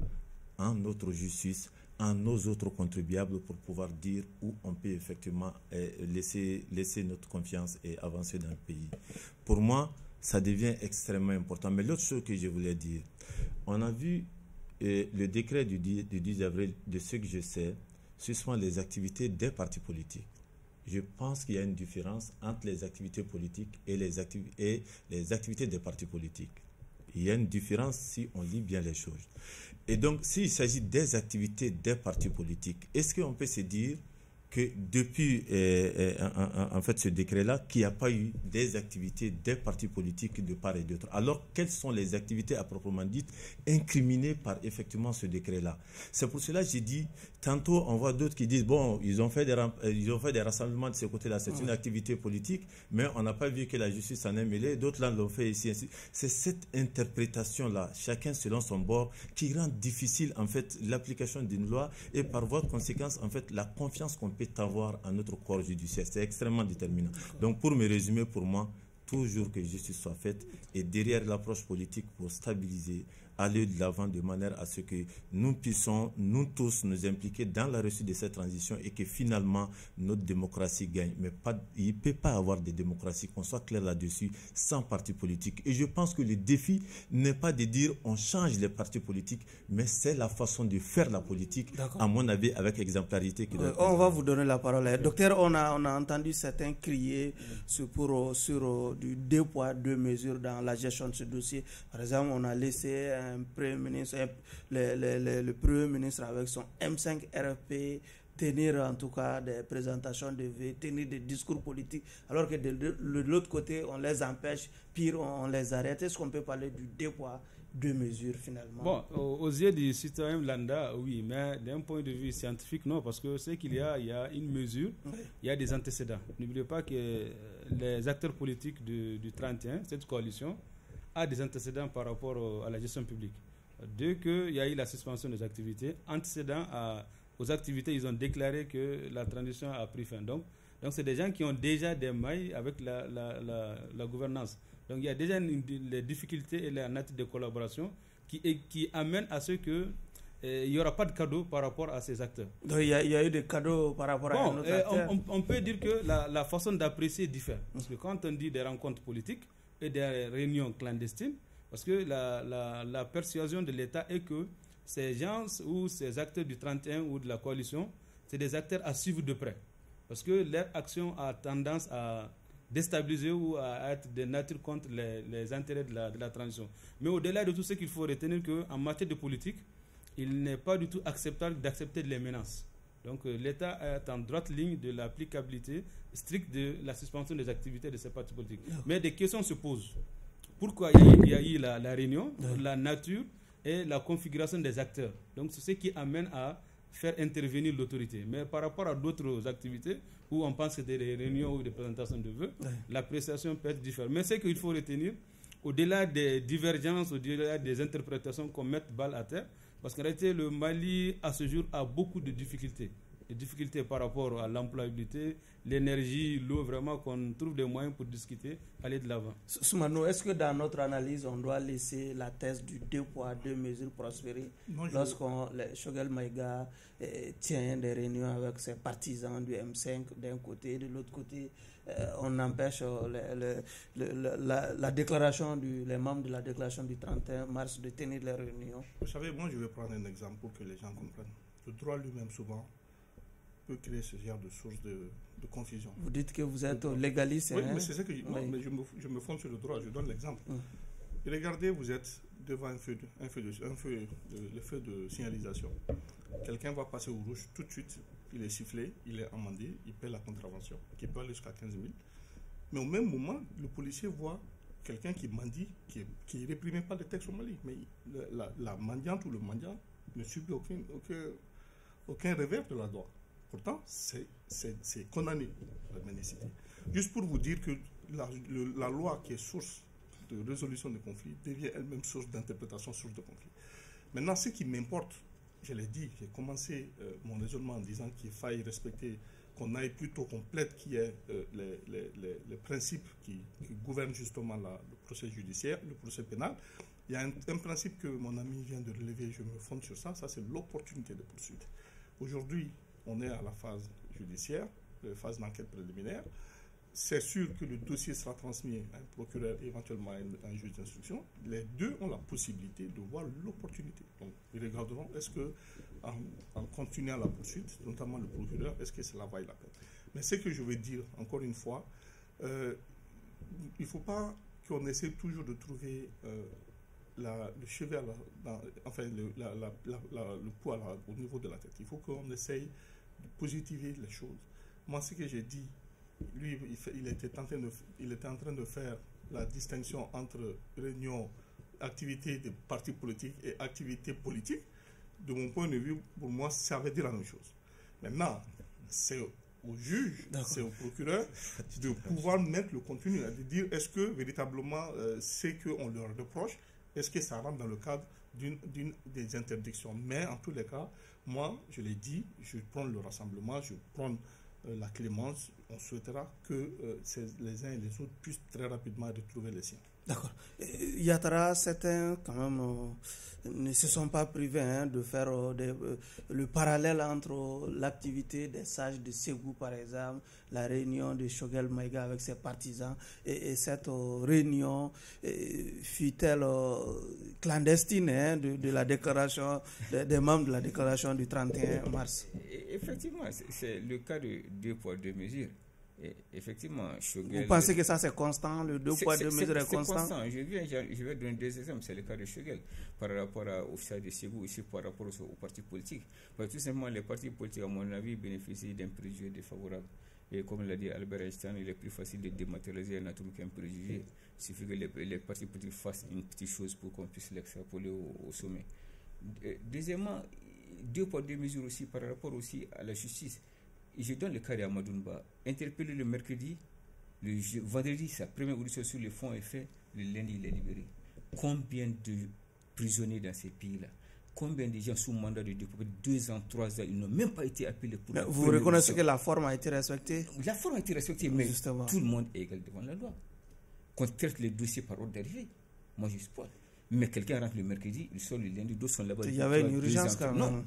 en notre justice, en nos autres contribuables pour pouvoir dire où on peut effectivement laisser notre confiance et avancer dans le pays. Pour moi, ça devient extrêmement important. Mais l'autre chose que je voulais dire, on a vu le décret du 10 avril, de ce que je sais, suspend les activités des partis politiques. Je pense qu'il y a une différence entre les activités politiques et les activités des partis politiques. Il y a une différence si on lit bien les choses. Et donc, s'il s'agit des activités des partis politiques, est-ce qu'on peut se dire que depuis en fait ce décret-là, qu'il n'y a pas eu des activités des partis politiques de part et d'autre? Alors, quelles sont les activités à proprement dites incriminées par effectivement ce décret-là? C'est pour cela que j'ai dit, tantôt on voit d'autres qui disent, bon, ils ont fait des rassemblements de ce côté-là, c'est une activité politique, mais on n'a pas vu que la justice s'en est mêlée, d'autres là l'ont fait ici, ainsi. C'est cette interprétation-là, chacun selon son bord, qui rend difficile en fait l'application d'une loi et par voie de conséquence, en fait, la confiance qu'on peut avoir à notre corps judiciaire. C'est extrêmement déterminant. Donc, pour me résumer, pour moi, toujours que justice soit faite et derrière l'approche politique pour stabiliser, aller de l'avant de manière à ce que nous puissions, nous tous, nous impliquer dans la réussite de cette transition et que finalement notre démocratie gagne. Mais il ne peut pas avoir de démocratie, qu'on soit clair là-dessus, sans parti politique. Et je pense que le défi n'est pas de dire on change les partis politiques, mais c'est la façon de faire la politique, à mon avis, avec exemplarité. On va vous donner la parole. Docteur, on a entendu certains crier sur du 2 poids 2 mesures dans la gestion de ce dossier. Par exemple, on a laissé le Premier ministre avec son M5 RFP tenir en tout cas des présentations de vœux, tenir des discours politiques, alors que de l'autre côté, on les empêche, pire, on les arrête. Est-ce qu'on peut parler du 2 poids 2 mesures finalement? Bon, aux yeux du citoyen Landa, oui, mais d'un point de vue scientifique, non, parce que c'est qu'il y a une mesure, il y a des antécédents. N'oubliez pas que les acteurs politiques du 31, cette coalition, a des antécédents par rapport à la gestion publique. Dès qu'il y a eu la suspension des activités, antécédents aux activités, ils ont déclaré que la transition a pris fin. Donc, Donc c'est des gens qui ont déjà des mailles avec la gouvernance. Donc il y a déjà les difficultés et la nature de collaboration qui amènent à ce que il n'y aura pas de cadeau par rapport à ces acteurs. Donc il y a eu des cadeaux par rapport à un autre acteur. On peut dire que la façon d'apprécier diffère. Parce que quand on dit des rencontres politiques et des réunions clandestines, parce que la persuasion de l'État est que ces gens ou ces acteurs du 31 ou de la coalition, c'est des acteurs à suivre de près. Parce que leur action a tendance à déstabiliser ou à être de nature contre les intérêts de la transition. Mais au-delà de tout ce qu'il faut retenir, qu'en matière de politique, il n'est pas du tout acceptable d'accepter les menaces. Donc l'État est en droite ligne de l'applicabilité stricte de la suspension des activités de ces partis politiques. Mais des questions se posent. Pourquoi il y a eu la réunion, la nature et la configuration des acteurs. Donc c'est ce qui amène à faire intervenir l'autorité. Mais par rapport à d'autres activités où on pense que des réunions ou des présentations de vœux, l'appréciation peut être différente. Mais ce qu'il faut retenir, au-delà des divergences, au-delà des interprétations qu'on mette balle à terre, parce qu'en réalité, le Mali, à ce jour, a beaucoup de difficultés. Des difficultés par rapport à l'employabilité, l'énergie, l'eau, vraiment qu'on trouve des moyens pour discuter, aller de l'avant. Soumano, est-ce que dans notre analyse, on doit laisser la thèse du 2 poids, 2 mesures prospérer lorsqu'on Choguel Maïga tient des réunions avec ses partisans du M5 d'un côté, de l'autre côté, on empêche la déclaration les membres de la déclaration du 31 mars de tenir les réunions? Vous savez, moi je vais prendre un exemple pour que les gens comprennent. Le droit lui-même souvent peut créer ce genre de source de confusion. Vous dites que vous êtes légaliste. Oui, mais c'est ça que mais je me fonde sur le droit, je donne l'exemple. Regardez, vous êtes devant le feu de signalisation. Quelqu'un va passer au rouge tout de suite, il est sifflé, il est amendé, il paie la contravention, qui peut aller jusqu'à 15 000. Mais au même moment, le policier voit quelqu'un qui mendie, qui est réprimé par le texte au Mali. Mais la mendiante ou le mendiant ne subit aucun revers de la loi. Pourtant, c'est condamné, la mendicité. Juste pour vous dire que la loi qui est source de résolution des conflits devient elle-même source d'interprétation, source de conflit. Maintenant, ce qui m'importe, je l'ai dit, j'ai commencé mon raisonnement en disant qu'il faille respecter, qu'on aille plutôt complète, qui est les principes qui gouvernent justement le procès judiciaire, le procès pénal. Il y a un principe que mon ami vient de relever, je me fonde sur ça, c'est l'opportunité de poursuite. Aujourd'hui, on est à la phase judiciaire, la phase d'enquête préliminaire. C'est sûr que le dossier sera transmis à un procureur, éventuellement à un juge d'instruction. Les deux ont la possibilité de voir l'opportunité. Donc, ils regarderont est-ce que, en continuant la poursuite, notamment le procureur, est-ce que cela vaille la peine. Mais ce que je veux dire, encore une fois, il ne faut pas qu'on essaie toujours de trouver le chevet, le poids au niveau de la tête. Il faut qu'on essaye de positiver les choses. Moi, ce que j'ai dit, lui, il était en train de faire la distinction entre réunion, activité des partis politiques et activité politique. De mon point de vue, pour moi, ça veut dire la même chose. Maintenant, c'est au juge, c'est au procureur de pouvoir mettre le contenu, de dire est-ce que véritablement ce qu'on leur reproche, est-ce que ça rentre dans le cadre d'une des interdictions. Mais en tous les cas, moi, je l'ai dit, je prends le rassemblement, je prends la clémence. On souhaitera que les uns et les autres puissent très rapidement retrouver les siens. D'accord. Yatara, certains quand même ne se sont pas privés de faire le parallèle entre l'activité des sages de Ségou, par exemple, la réunion de Choguel Maïga avec ses partisans, et cette réunion fut-elle clandestine de la déclaration des membres de la déclaration du 31 mars. Effectivement, c'est le cas de 2 poids 2 mesures. Et effectivement, Choguel, vous pensez que ça c'est constant, le 2 poids 2 mesures est constant? Je vais donner 2 exemples. C'est le cas de Choguel par rapport au stade de Ségou, ici par rapport aux partis politiques. Parce que tout simplement, les partis politiques, à mon avis, bénéficient d'un préjugé défavorable. Et comme l'a dit Albert Einstein, il est plus facile de dématérialiser un atome qu'un préjugé. Il suffit que les partis politiques fassent une petite chose pour qu'on puisse l'extrapoler au sommet. Deuxièmement, 2 poids 2 mesures aussi par rapport aussi à la justice. Je donne le cas d'Amadoumba, interpellé le mercredi, le vendredi, sa première audition sur le fond est faite, le lundi il est libéré. Combien de prisonniers dans ces pays-là? Combien de gens sous mandat de dépôt, 2 ans, 3 ans, ils n'ont même pas été appelés pour... Vous reconnaissez que la forme a été respectée? La forme a été respectée, mais justement, tout le monde est égal devant la loi. Qu'on traite les dossiers par ordre d'arrivée. Moi, je suis pas. Mais quelqu'un rentre le mercredi, il sort le lundi, d'autres sont là-bas. Il y avait une urgence quand même. Non.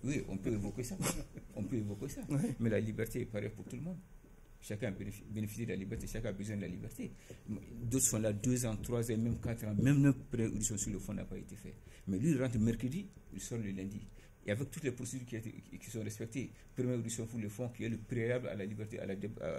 Oui, on peut évoquer ça. On peut évoquer ça. Oui. Mais la liberté est pareille pour tout le monde. Chacun bénéficie de la liberté, chacun a besoin de la liberté. D'autres sont là 2 ans, 3 ans, même 4 ans, même notre pré-audition sur le fond n'a pas été fait. Mais lui, il rentre mercredi, il sort le lundi. Et avec toutes les procédures qui sont respectées, première audition pour le fond, qui est le préalable à la liberté,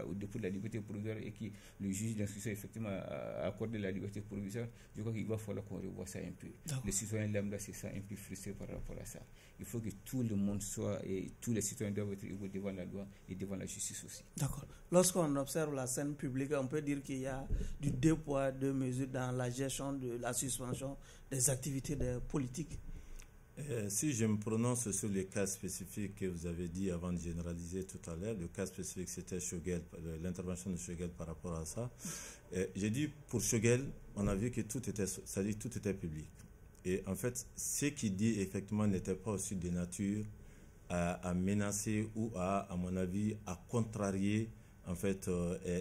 au dépôt de la liberté provisoire et qui le juge d'instruction effectivement a accordé la liberté provisoire, je crois qu'il va falloir qu'on revoie ça un peu. Les citoyens lambda, c'est ça, un peu frustrés par rapport à ça. Il faut que tout le monde soit, et tous les citoyens doivent être égaux devant la loi et devant la justice aussi. D'accord. Lorsqu'on observe la scène publique, on peut dire qu'il y a du 2 poids, 2 mesures dans la gestion de la suspension des activités des politiques. Si je me prononce sur les cas spécifiques que vous avez dit avant de généraliser tout à l'heure, le cas spécifique c'était Choguel, l'intervention de Choguel par rapport à ça. J'ai dit pour Choguel, on a vu que tout était public. Et en fait, ce qu'il dit effectivement n'était pas aussi de nature à menacer ou à mon avis, à contrarier en fait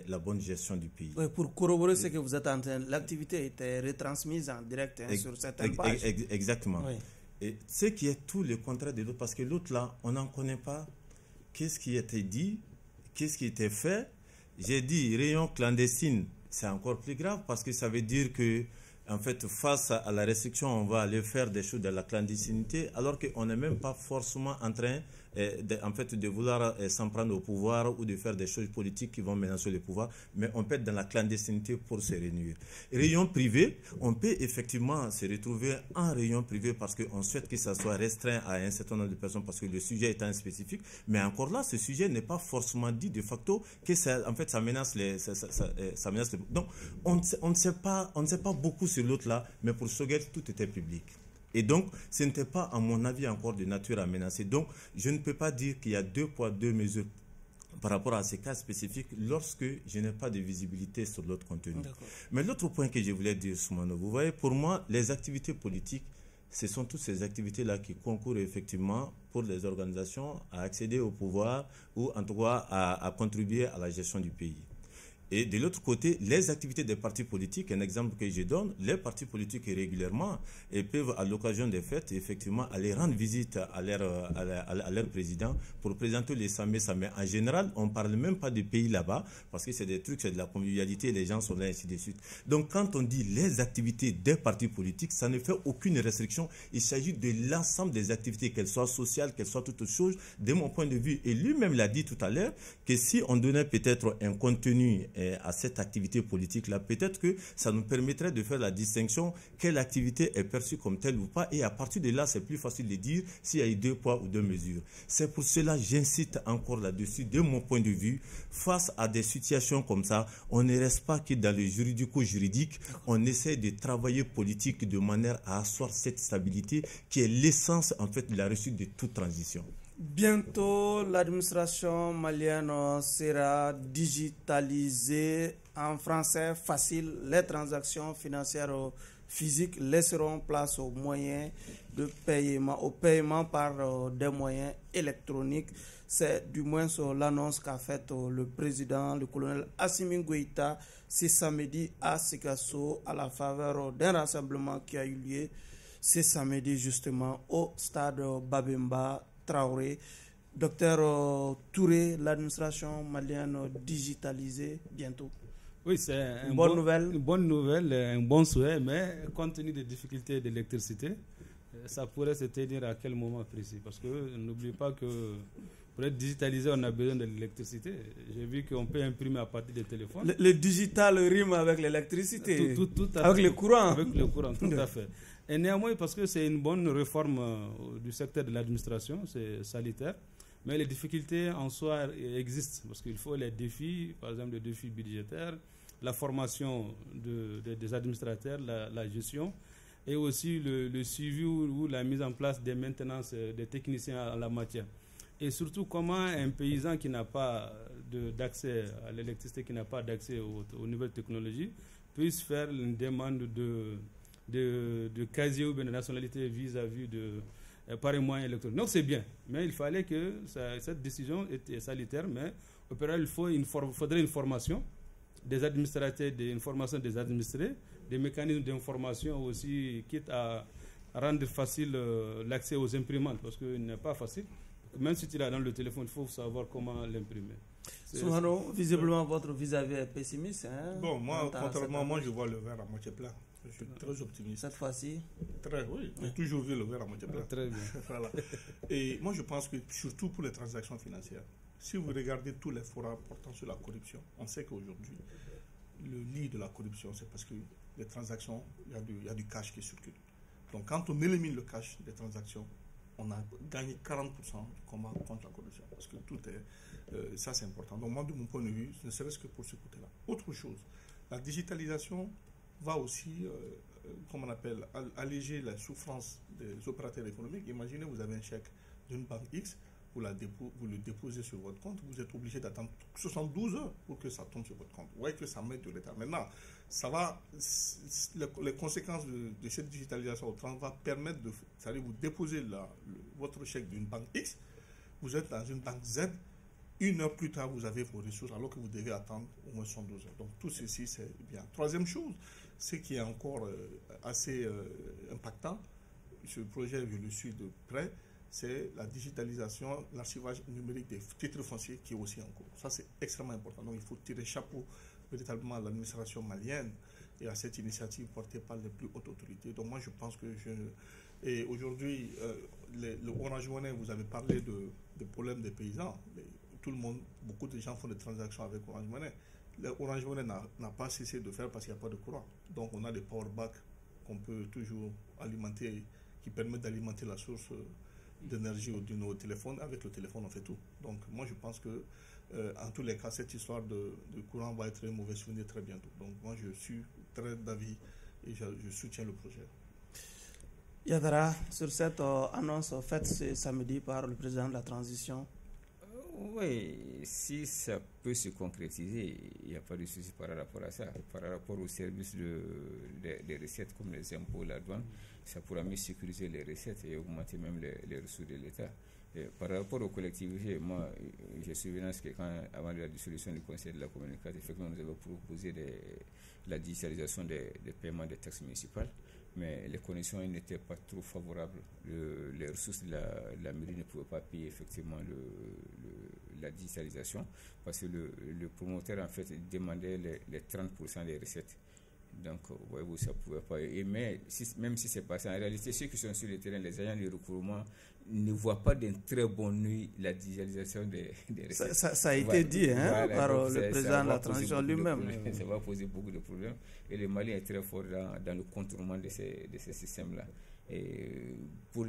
la bonne gestion du pays. Oui, pour corroborer ce que vous êtes en train, l'activité était retransmise en direct sur certaines pages. Exactement. Oui. Et ce qui est tout le contraire de l'autre, parce que l'autre là, on n'en connaît pas. Qu'est-ce qui était dit, qu'est-ce qui était fait. J'ai dit rayon clandestine, c'est encore plus grave parce que ça veut dire que, en fait, face à la restriction, on va aller faire des choses de la clandestinité, alors qu'on n'est même pas forcément en train de vouloir s'en prendre au pouvoir ou de faire des choses politiques qui vont menacer le pouvoir, mais on peut être dans la clandestinité pour se réunir. Rayon privé, on peut effectivement se retrouver en rayon privé parce qu'on souhaite que ça soit restreint à un certain nombre de personnes parce que le sujet est spécifique, mais encore là, ce sujet n'est pas forcément dit de facto que ça, en fait, ça menace ça menace donc, on ne sait pas beaucoup sur l'autre là, mais pour Choguel, tout était public. Et donc, ce n'était pas, à mon avis, encore de nature à menacer. Donc, je ne peux pas dire qu'il y a 2 poids, 2 mesures par rapport à ces cas spécifiques lorsque je n'ai pas de visibilité sur l'autre contenu. Mais l'autre point que je voulais dire, Soumano, vous voyez, pour moi, les activités politiques, ce sont toutes ces activités-là qui concourent effectivement pour les organisations à accéder au pouvoir ou en tout cas à contribuer à la gestion du pays. Et de l'autre côté, les activités des partis politiques, un exemple que je donne, les partis politiques régulièrement peuvent, à l'occasion des fêtes, effectivement, aller rendre visite à leur président pour présenter les samé. En général, on ne parle même pas du pays là-bas, parce que c'est des trucs, c'est de la convivialité, les gens sont là, ainsi de suite. Donc, quand on dit les activités des partis politiques, ça ne fait aucune restriction. Il s'agit de l'ensemble des activités, qu'elles soient sociales, qu'elles soient toutes choses, de mon point de vue. Et lui-même l'a dit tout à l'heure, que si on donnait peut-être un contenu à cette activité politique-là, peut-être que ça nous permettrait de faire la distinction, quelle activité est perçue comme telle ou pas, et à partir de là, c'est plus facile de dire s'il y a eu 2 poids ou 2 mesures. C'est pour cela, j'insiste encore là-dessus, de mon point de vue, face à des situations comme ça, on ne reste pas que dans le juridico-juridique, on essaie de travailler politique de manière à asseoir cette stabilité qui est l'essence, en fait, de la réussite de toute transition. Bientôt, l'administration malienne sera digitalisée en français facile. Les transactions financières physiques laisseront place aux moyens de paiement, au paiement par des moyens électroniques. C'est du moins l'annonce qu'a faite le président, le colonel Assimi Goïta, ce samedi à Sikasso, à la faveur d'un rassemblement qui a eu lieu ce samedi justement au stade Babemba Traoré. Docteur Touré, l'administration malienne digitalisée bientôt. Oui, c'est une bonne nouvelle. Une bonne nouvelle, un bon souhait, mais compte tenu des difficultés d'électricité, ça pourrait se tenir à quel moment précis? Parce que n'oubliez pas que pour être digitalisé, on a besoin de l'électricité. J'ai vu qu'on peut imprimer à partir des téléphones. Le digital rime avec l'électricité, tout avec fait. le courant. Avec le courant, tout à fait. Et néanmoins, parce que c'est une bonne réforme du secteur de l'administration, c'est sanitaire, mais les difficultés en soi existent, parce qu'il faut les défis, par exemple les défis budgétaires, la formation des administrateurs, la gestion, et aussi le suivi ou la mise en place des maintenances des techniciens en la matière. Et surtout, comment un paysan qui n'a pas d'accès à l'électricité, qui n'a pas d'accès aux nouvelles technologies, puisse faire une demande de casier ou bien de nationalité vis-à-vis de par un moyen électronique. Donc c'est bien, mais il fallait que cette décision était salutaire, mais au préalable, il faudrait une formation des administrateurs, une formation des administrés, des mécanismes d'information aussi, quitte à rendre facile l'accès aux imprimantes, parce qu'il n'est pas facile. Même si tu l'as dans le téléphone, il faut savoir comment l'imprimer. Souhano, visiblement votre vis-à-vis est pessimiste. Hein, bon, moi, contrairement, moi je vois le verre à moitié plein. Je suis très optimiste. Cette fois-ci très, oui, j'ai toujours vu le verre à moitié plein. Très bien. Voilà. Et moi je pense que surtout pour les transactions financières, si vous regardez tous les forums portant sur la corruption, on sait qu'aujourd'hui, le lit de la corruption, c'est parce que les transactions, il y a du cash qui circule. Donc quand on élimine le cash des transactions, on a gagné 40% du combat contre la corruption. Parce que tout est... ça, c'est important. Donc moi, de mon point de vue, ne serait-ce que pour ce côté-là. Autre chose, la digitalisation va aussi, comme on appelle, alléger la souffrance des opérateurs économiques. Imaginez, vous avez un chèque d'une banque X, vous le déposez sur votre compte, vous êtes obligé d'attendre 72 heures pour que ça tombe sur votre compte. Vous voyez que ça met du retard. Maintenant, ça va, les conséquences de cette digitalisation au train va permettre de, c'est-à-dire vous déposez votre chèque d'une banque X, vous êtes dans une banque Z, 1 heure plus tard, vous avez vos ressources alors que vous devez attendre au moins 112 heures. Donc tout ceci, c'est bien. Troisième chose, ce qui est encore assez impactant, ce projet, je le suis de près, c'est la digitalisation, l'archivage numérique des titres fonciers qui est aussi en cours. Ça, c'est extrêmement important. Donc, il faut tirer chapeau véritablement à l'administration malienne et à cette initiative portée par les plus hautes autorités. Donc, moi, je pense que Et aujourd'hui, le Orange Money, vous avez parlé des problèmes des paysans. Tout le monde, beaucoup de gens font des transactions avec Orange Money. Le Orange Money n'a pas cessé de faire parce qu'il n'y a pas de courant. Donc, on a des power banks qu'on peut toujours alimenter, qui permettent d'alimenter la source d'énergie de nos téléphones. Avec le téléphone, on fait tout. Donc, moi, je pense que, en tous les cas, cette histoire de courant va être un mauvais souvenir très bientôt. Donc, moi, je suis très d'avis et je soutiens le projet. Yadara, sur cette annonce faite ce samedi par le président de la transition. Oui, si ça peut se concrétiser, il n'y a pas de souci par rapport à ça. Par rapport aux services des recettes comme les impôts, la douane, ça pourra mieux sécuriser les recettes et augmenter même les ressources de l'État. Par rapport aux collectivités, moi, j'ai souvenance que avant la dissolution du Conseil de la communication, effectivement, nous avons proposé la digitalisation des paiements des taxes municipales, mais les conditions n'étaient pas trop favorables. Les ressources de la mairie ne pouvaient pas payer effectivement la digitalisation parce que le promoteur en fait demandait les 30% des recettes. Donc, voyez-vous, ça ne pouvait pas. Mais même si c'est pas ça, en réalité, ceux qui sont sur le terrain, les agents de recouvrement, ne voient pas d'un très bon œil la digitalisation des recettes. Ça a été dit par le président de la transition lui-même. Ça va poser beaucoup de problèmes. Et le Mali est très fort dans le contournement de ces systèmes-là. Et pour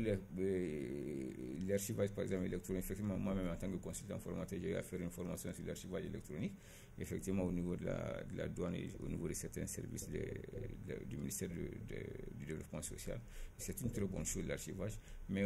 l'archivage, par exemple, électronique, effectivement, moi-même, en tant que consultant formateur, j'ai eu à faire une formation sur l'archivage électronique. Effectivement, au niveau de la douane et au niveau de certains services du ministère du Développement social, c'est une très bonne chose, l'archivage. Mais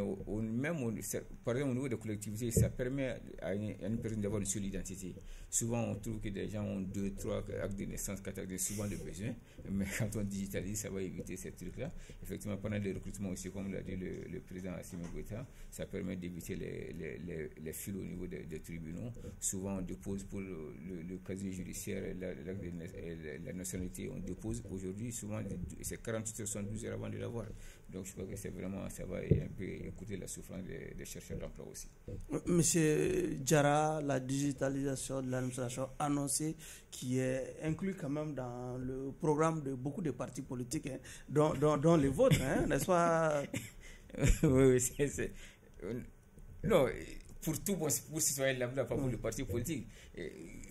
par exemple, au niveau des collectivités, ça permet à une personne d'avoir une seule identité. Souvent, on trouve que des gens ont 2, 3 actes de naissance, 4 actes de souvent de besoin. Mais quand on digitalise, ça va éviter ces trucs-là. Effectivement, pendant les recrutements aussi, comme l'a dit le président Assimi Goïta, ça permet d'éviter les fils au niveau des tribunaux. Souvent, on dépose pour le casier judiciaire, la nationalité, on dépose. Aujourd'hui, souvent, c'est 48 heures, 72 heures avant de l'avoir. Donc, je crois que c'est vraiment, ça va un peu écouter la souffrance des chercheurs d'emploi aussi. Monsieur Diarra, la digitalisation de l'administration annoncée qui est inclus quand même dans le programme de beaucoup de partis politiques, hein, dont les vôtres, hein, n'est-ce pas? Oui, c'est non, pour citoyen lambda, pas pour le parti politique.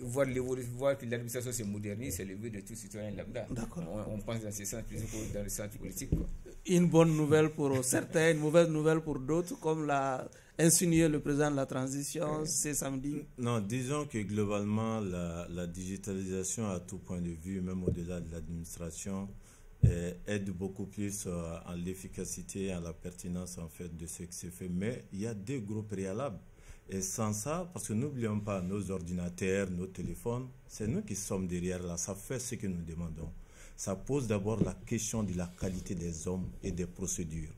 Voir que l'administration se modernise, c'est le but de tout citoyen lambda. On pense dans ce sens plutôt que dans le sens politique. Quoi. Une bonne nouvelle pour certains, une mauvaise nouvelle pour d'autres, comme l'a insinué le président de la transition ce samedi. Non, disons que globalement, la digitalisation à tout point de vue, même au-delà de l'administration, aide beaucoup plus à l'efficacité, à la pertinence en fait de ce qui se fait. Mais il y a 2 gros préalables. Et sans ça, parce que n'oublions pas nos ordinateurs, nos téléphones, c'est nous qui sommes derrière là, ça fait ce que nous demandons. Ça pose d'abord la question de la qualité des hommes et des procédures.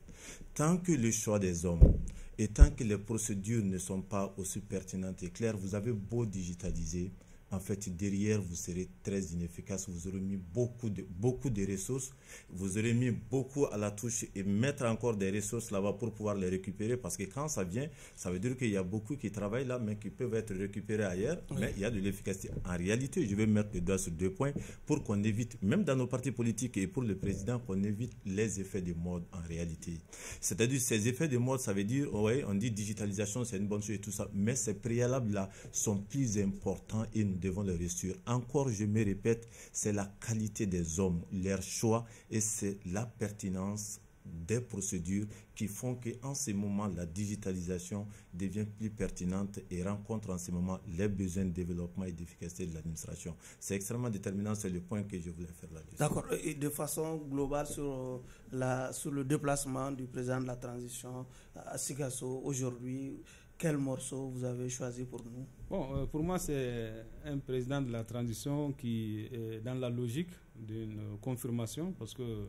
Tant que le choix des hommes et tant que les procédures ne sont pas aussi pertinentes et claires, vous avez beau digitaliser, en fait, derrière, vous serez très inefficace. Vous aurez mis beaucoup de ressources. Vous aurez mis beaucoup à la touche et mettre encore des ressources là-bas pour pouvoir les récupérer. Parce que quand ça vient, ça veut dire qu'il y a beaucoup qui travaillent là, mais qui peuvent être récupérés ailleurs. Oui. Mais il y a de l'efficacité. En réalité, je vais mettre le doigt sur 2 points pour qu'on évite, même dans nos partis politiques et pour le président, qu'on évite les effets de mode en réalité. C'est-à-dire, ces effets de mode, ça veut dire, ouais, on dit digitalisation, c'est une bonne chose et tout ça. Mais ces préalables-là sont plus importants et nous devons les réussir. Encore, je me répète, c'est la qualité des hommes, leur choix et c'est la pertinence des procédures qui font qu'en ce moment, la digitalisation devient plus pertinente et rencontre en ce moment les besoins de développement et d'efficacité de l'administration. C'est extrêmement déterminant, c'est le point que je voulais faire là-dessus. D'accord. Et de façon globale sur le déplacement du président de la transition à Sikasso aujourd'hui, quel morceau vous avez choisi pour nous? Bon, pour moi, c'est un président de la transition qui est dans la logique d'une confirmation parce que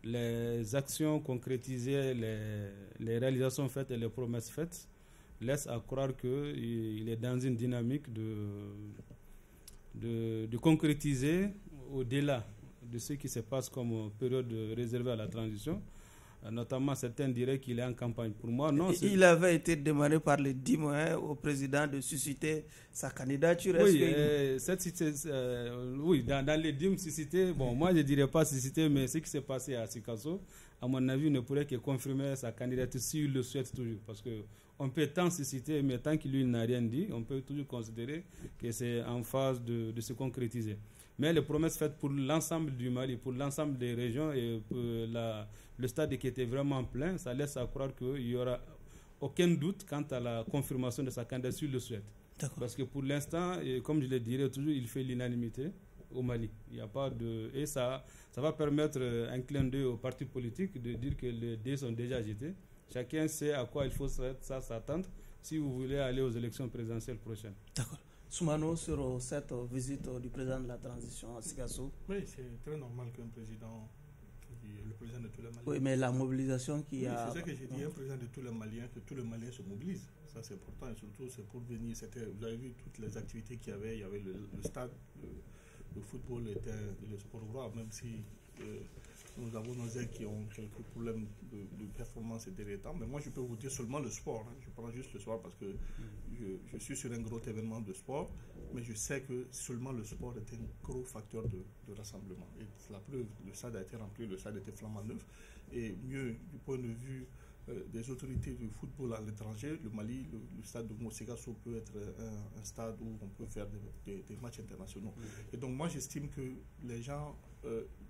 les actions concrétisées, les réalisations faites et les promesses faites laissent à croire qu'il est dans une dynamique de concrétiser au-delà de ce qui se passe comme période réservée à la transition. Notamment, certains diraient qu'il est en campagne. Pour moi, non. Il avait été demandé par les 10 mois au président de susciter sa candidature. Oui, dans les 10 suscités, bon, moi je ne dirais pas susciter, mais ce qui s'est passé à Sikasso, à mon avis, ne pourrait que confirmer sa candidature s'il le souhaite toujours. Parce qu'on peut tant susciter, mais tant qu'il lui n'a rien dit, on peut toujours considérer que c'est en phase de se concrétiser. Mais les promesses faites pour l'ensemble du Mali, pour l'ensemble des régions et pour le stade qui était vraiment plein, ça laisse à croire qu'il n'y aura aucun doute quant à la confirmation de sa candidature s'il le souhaite. Parce que pour l'instant, comme je le dirais toujours, il fait l'unanimité au Mali. Il n'y a pas de... Et ça va permettre un clin d'œil aux partis politiques de dire que les dés sont déjà jetés. Chacun sait à quoi il faut s'attendre si vous voulez aller aux élections présidentielles prochaines. D'accord. Soumano, sur cette visite du président de la transition à Sikasso. Oui, c'est très normal qu'un président, le président de tous les Maliens... Oui, mais la mobilisation qui a... C'est ça que j'ai dit, un président de tous les Maliens, que tous les Maliens se mobilisent. Ça, c'est important, et surtout, c'est pour venir... Vous avez vu toutes les activités qu'il y avait. Il y avait le stade, le football, le sport roi, même si... nous avons nos aides qui ont quelques problèmes de performance ces derniers temps. Mais moi, je peux vous dire seulement le sport. Hein. Je prends juste le sport parce que je suis sur un gros événement de sport. Mais je sais que seulement le sport est un gros facteur de rassemblement. Et la preuve, le stade a été rempli, le stade était flambant neuf. Et mieux, du point de vue des autorités du football à l'étranger, le Mali, le stade de Sikasso peut être un stade où on peut faire des matchs internationaux. Et donc moi, j'estime que les gens...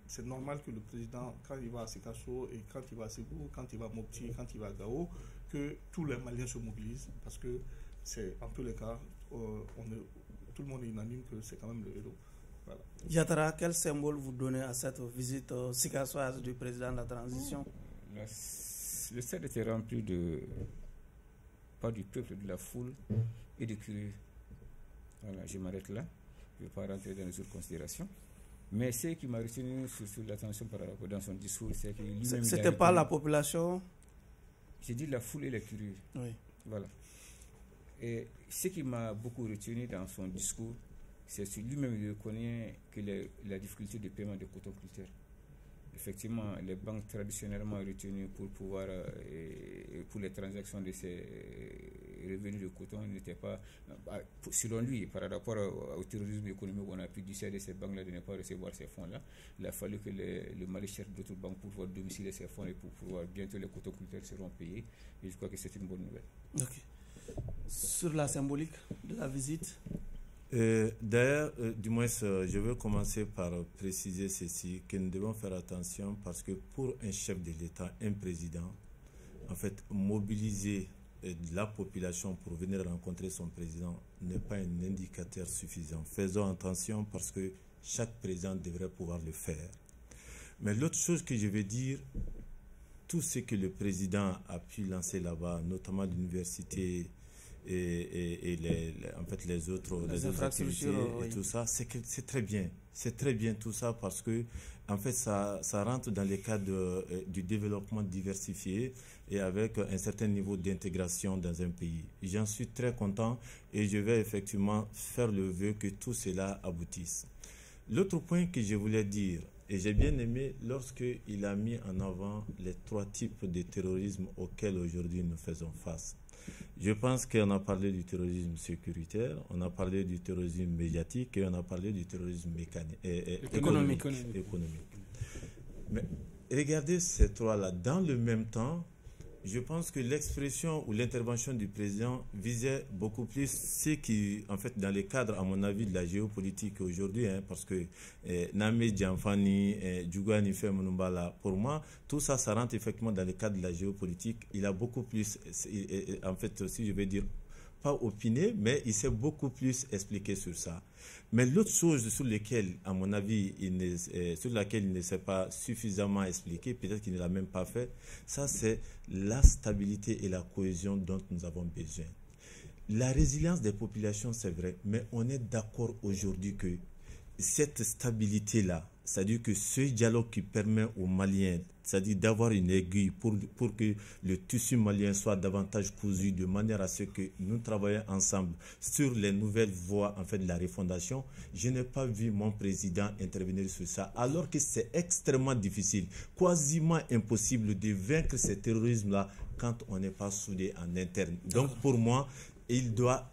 c'est normal que le président, quand il va à Sikasso et quand il va à Ségou, quand il va à Mopti, quand il va à Gao, que tous les Maliens se mobilisent parce que c'est, en tous les cas, tout le monde est unanime que c'est quand même le héros. Voilà. Yatara, quel symbole vous donnez à cette visite sikassoise du président de la transition? Le stade était rempli pas du peuple, de la foule et de curieux. Voilà, je m'arrête là. Je ne vais pas rentrer dans les autres considérations. Mais ce qui m'a retenu sur l'attention dans son discours, c'est que lui-même... C'était pas la population? J'ai dit la foule et les curieux. Oui. Voilà. Et ce qui m'a beaucoup retenu dans son discours, c'est que lui-même il reconnaît que la difficulté de paiement des cotoculteurs. Effectivement, les banques traditionnellement retenues pour pouvoir, pour les transactions de ces revenus de coton n'étaient pas, selon lui, par rapport au terrorisme économique, on a pu dissuader ces banques-là de ne pas recevoir ces fonds-là. Il a fallu que le Mali cherche d'autres banques pour pouvoir domicilier ces fonds et pour pouvoir, bientôt les cotoculteurs seront payés. Et je crois que c'est une bonne nouvelle. Ok. Sur la symbolique de la visite? D'ailleurs, du moins, je veux commencer par préciser ceci, que nous devons faire attention parce que pour un chef de l'État, un président, en fait, mobiliser la population pour venir rencontrer son président n'est pas un indicateur suffisant. Faisons attention parce que chaque président devrait pouvoir le faire. Mais l'autre chose que je veux dire, tout ce que le président a pu lancer là-bas, notamment l'université en fait les autres activités et tout ça, c'est très bien. C'est très bien tout ça parce que en fait ça rentre dans les cadres du développement diversifié et avec un certain niveau d'intégration dans un pays. J'en suis très content et je vais effectivement faire le vœu que tout cela aboutisse. L'autre point que je voulais dire, et j'ai bien aimé lorsqu'il a mis en avant les 3 types de terrorisme auxquels aujourd'hui nous faisons face. Je pense qu'on a parlé du terrorisme sécuritaire, on a parlé du terrorisme médiatique et on a parlé du terrorisme économique. Mais regardez ces 3-là. Dans le même temps, je pense que l'expression ou l'intervention du président visait beaucoup plus ce qui, en fait, dans le cadre, à mon avis, de la géopolitique aujourd'hui, parce que Name Djamfani, Djougani Femunumbala, pour moi, tout ça, ça rentre effectivement dans le cadre de la géopolitique. Il a beaucoup plus, en fait, aussi, je vais dire, pas opiné, mais il s'est beaucoup plus expliqué sur ça. Mais l'autre chose sur laquelle, à mon avis, sur laquelle il ne s'est pas suffisamment expliqué, peut-être qu'il ne l'a même pas fait, ça c'est la stabilité et la cohésion dont nous avons besoin. La résilience des populations, c'est vrai, mais on est d'accord aujourd'hui que cette stabilité-là, c'est-à-dire que ce dialogue qui permet aux Maliens, c'est-à-dire d'avoir une aiguille pour que le tissu malien soit davantage cousu de manière à ce que nous travaillions ensemble sur les nouvelles voies en fait, de la refondation, je n'ai pas vu mon président intervenir sur ça, alors que c'est extrêmement difficile, quasiment impossible de vaincre ce terrorisme-là quand on n'est pas soudé en interne. Donc pour moi, il doit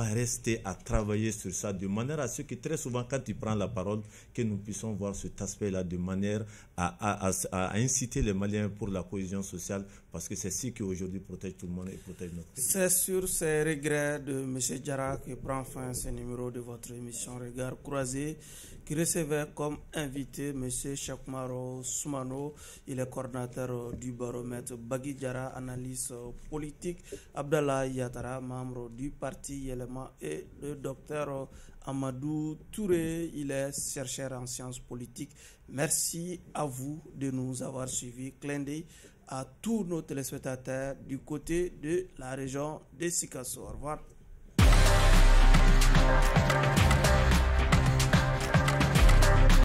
rester à travailler sur ça de manière à ce que très souvent quand il prend la parole, que nous puissions voir cet aspect-là de manière à inciter les Maliens pour la cohésion sociale parce que c'est ce qui aujourd'hui protège tout le monde et protège notre pays. C'est sur ces regrets de M. Diarra que prend fin ce numéro de votre émission Regard Croisé qui recevait comme invité M. Chakmaro Soumano, il est coordinateur du baromètre Bagui Diarra, analyse politique, Abdallah Yatara, membre du parti Yelema et le docteur Amadou Touré, il est chercheur en sciences politiques. Merci à vous de nous avoir suivis. Clin d'œil à tous nos téléspectateurs du côté de la région de Sikasso. Au revoir.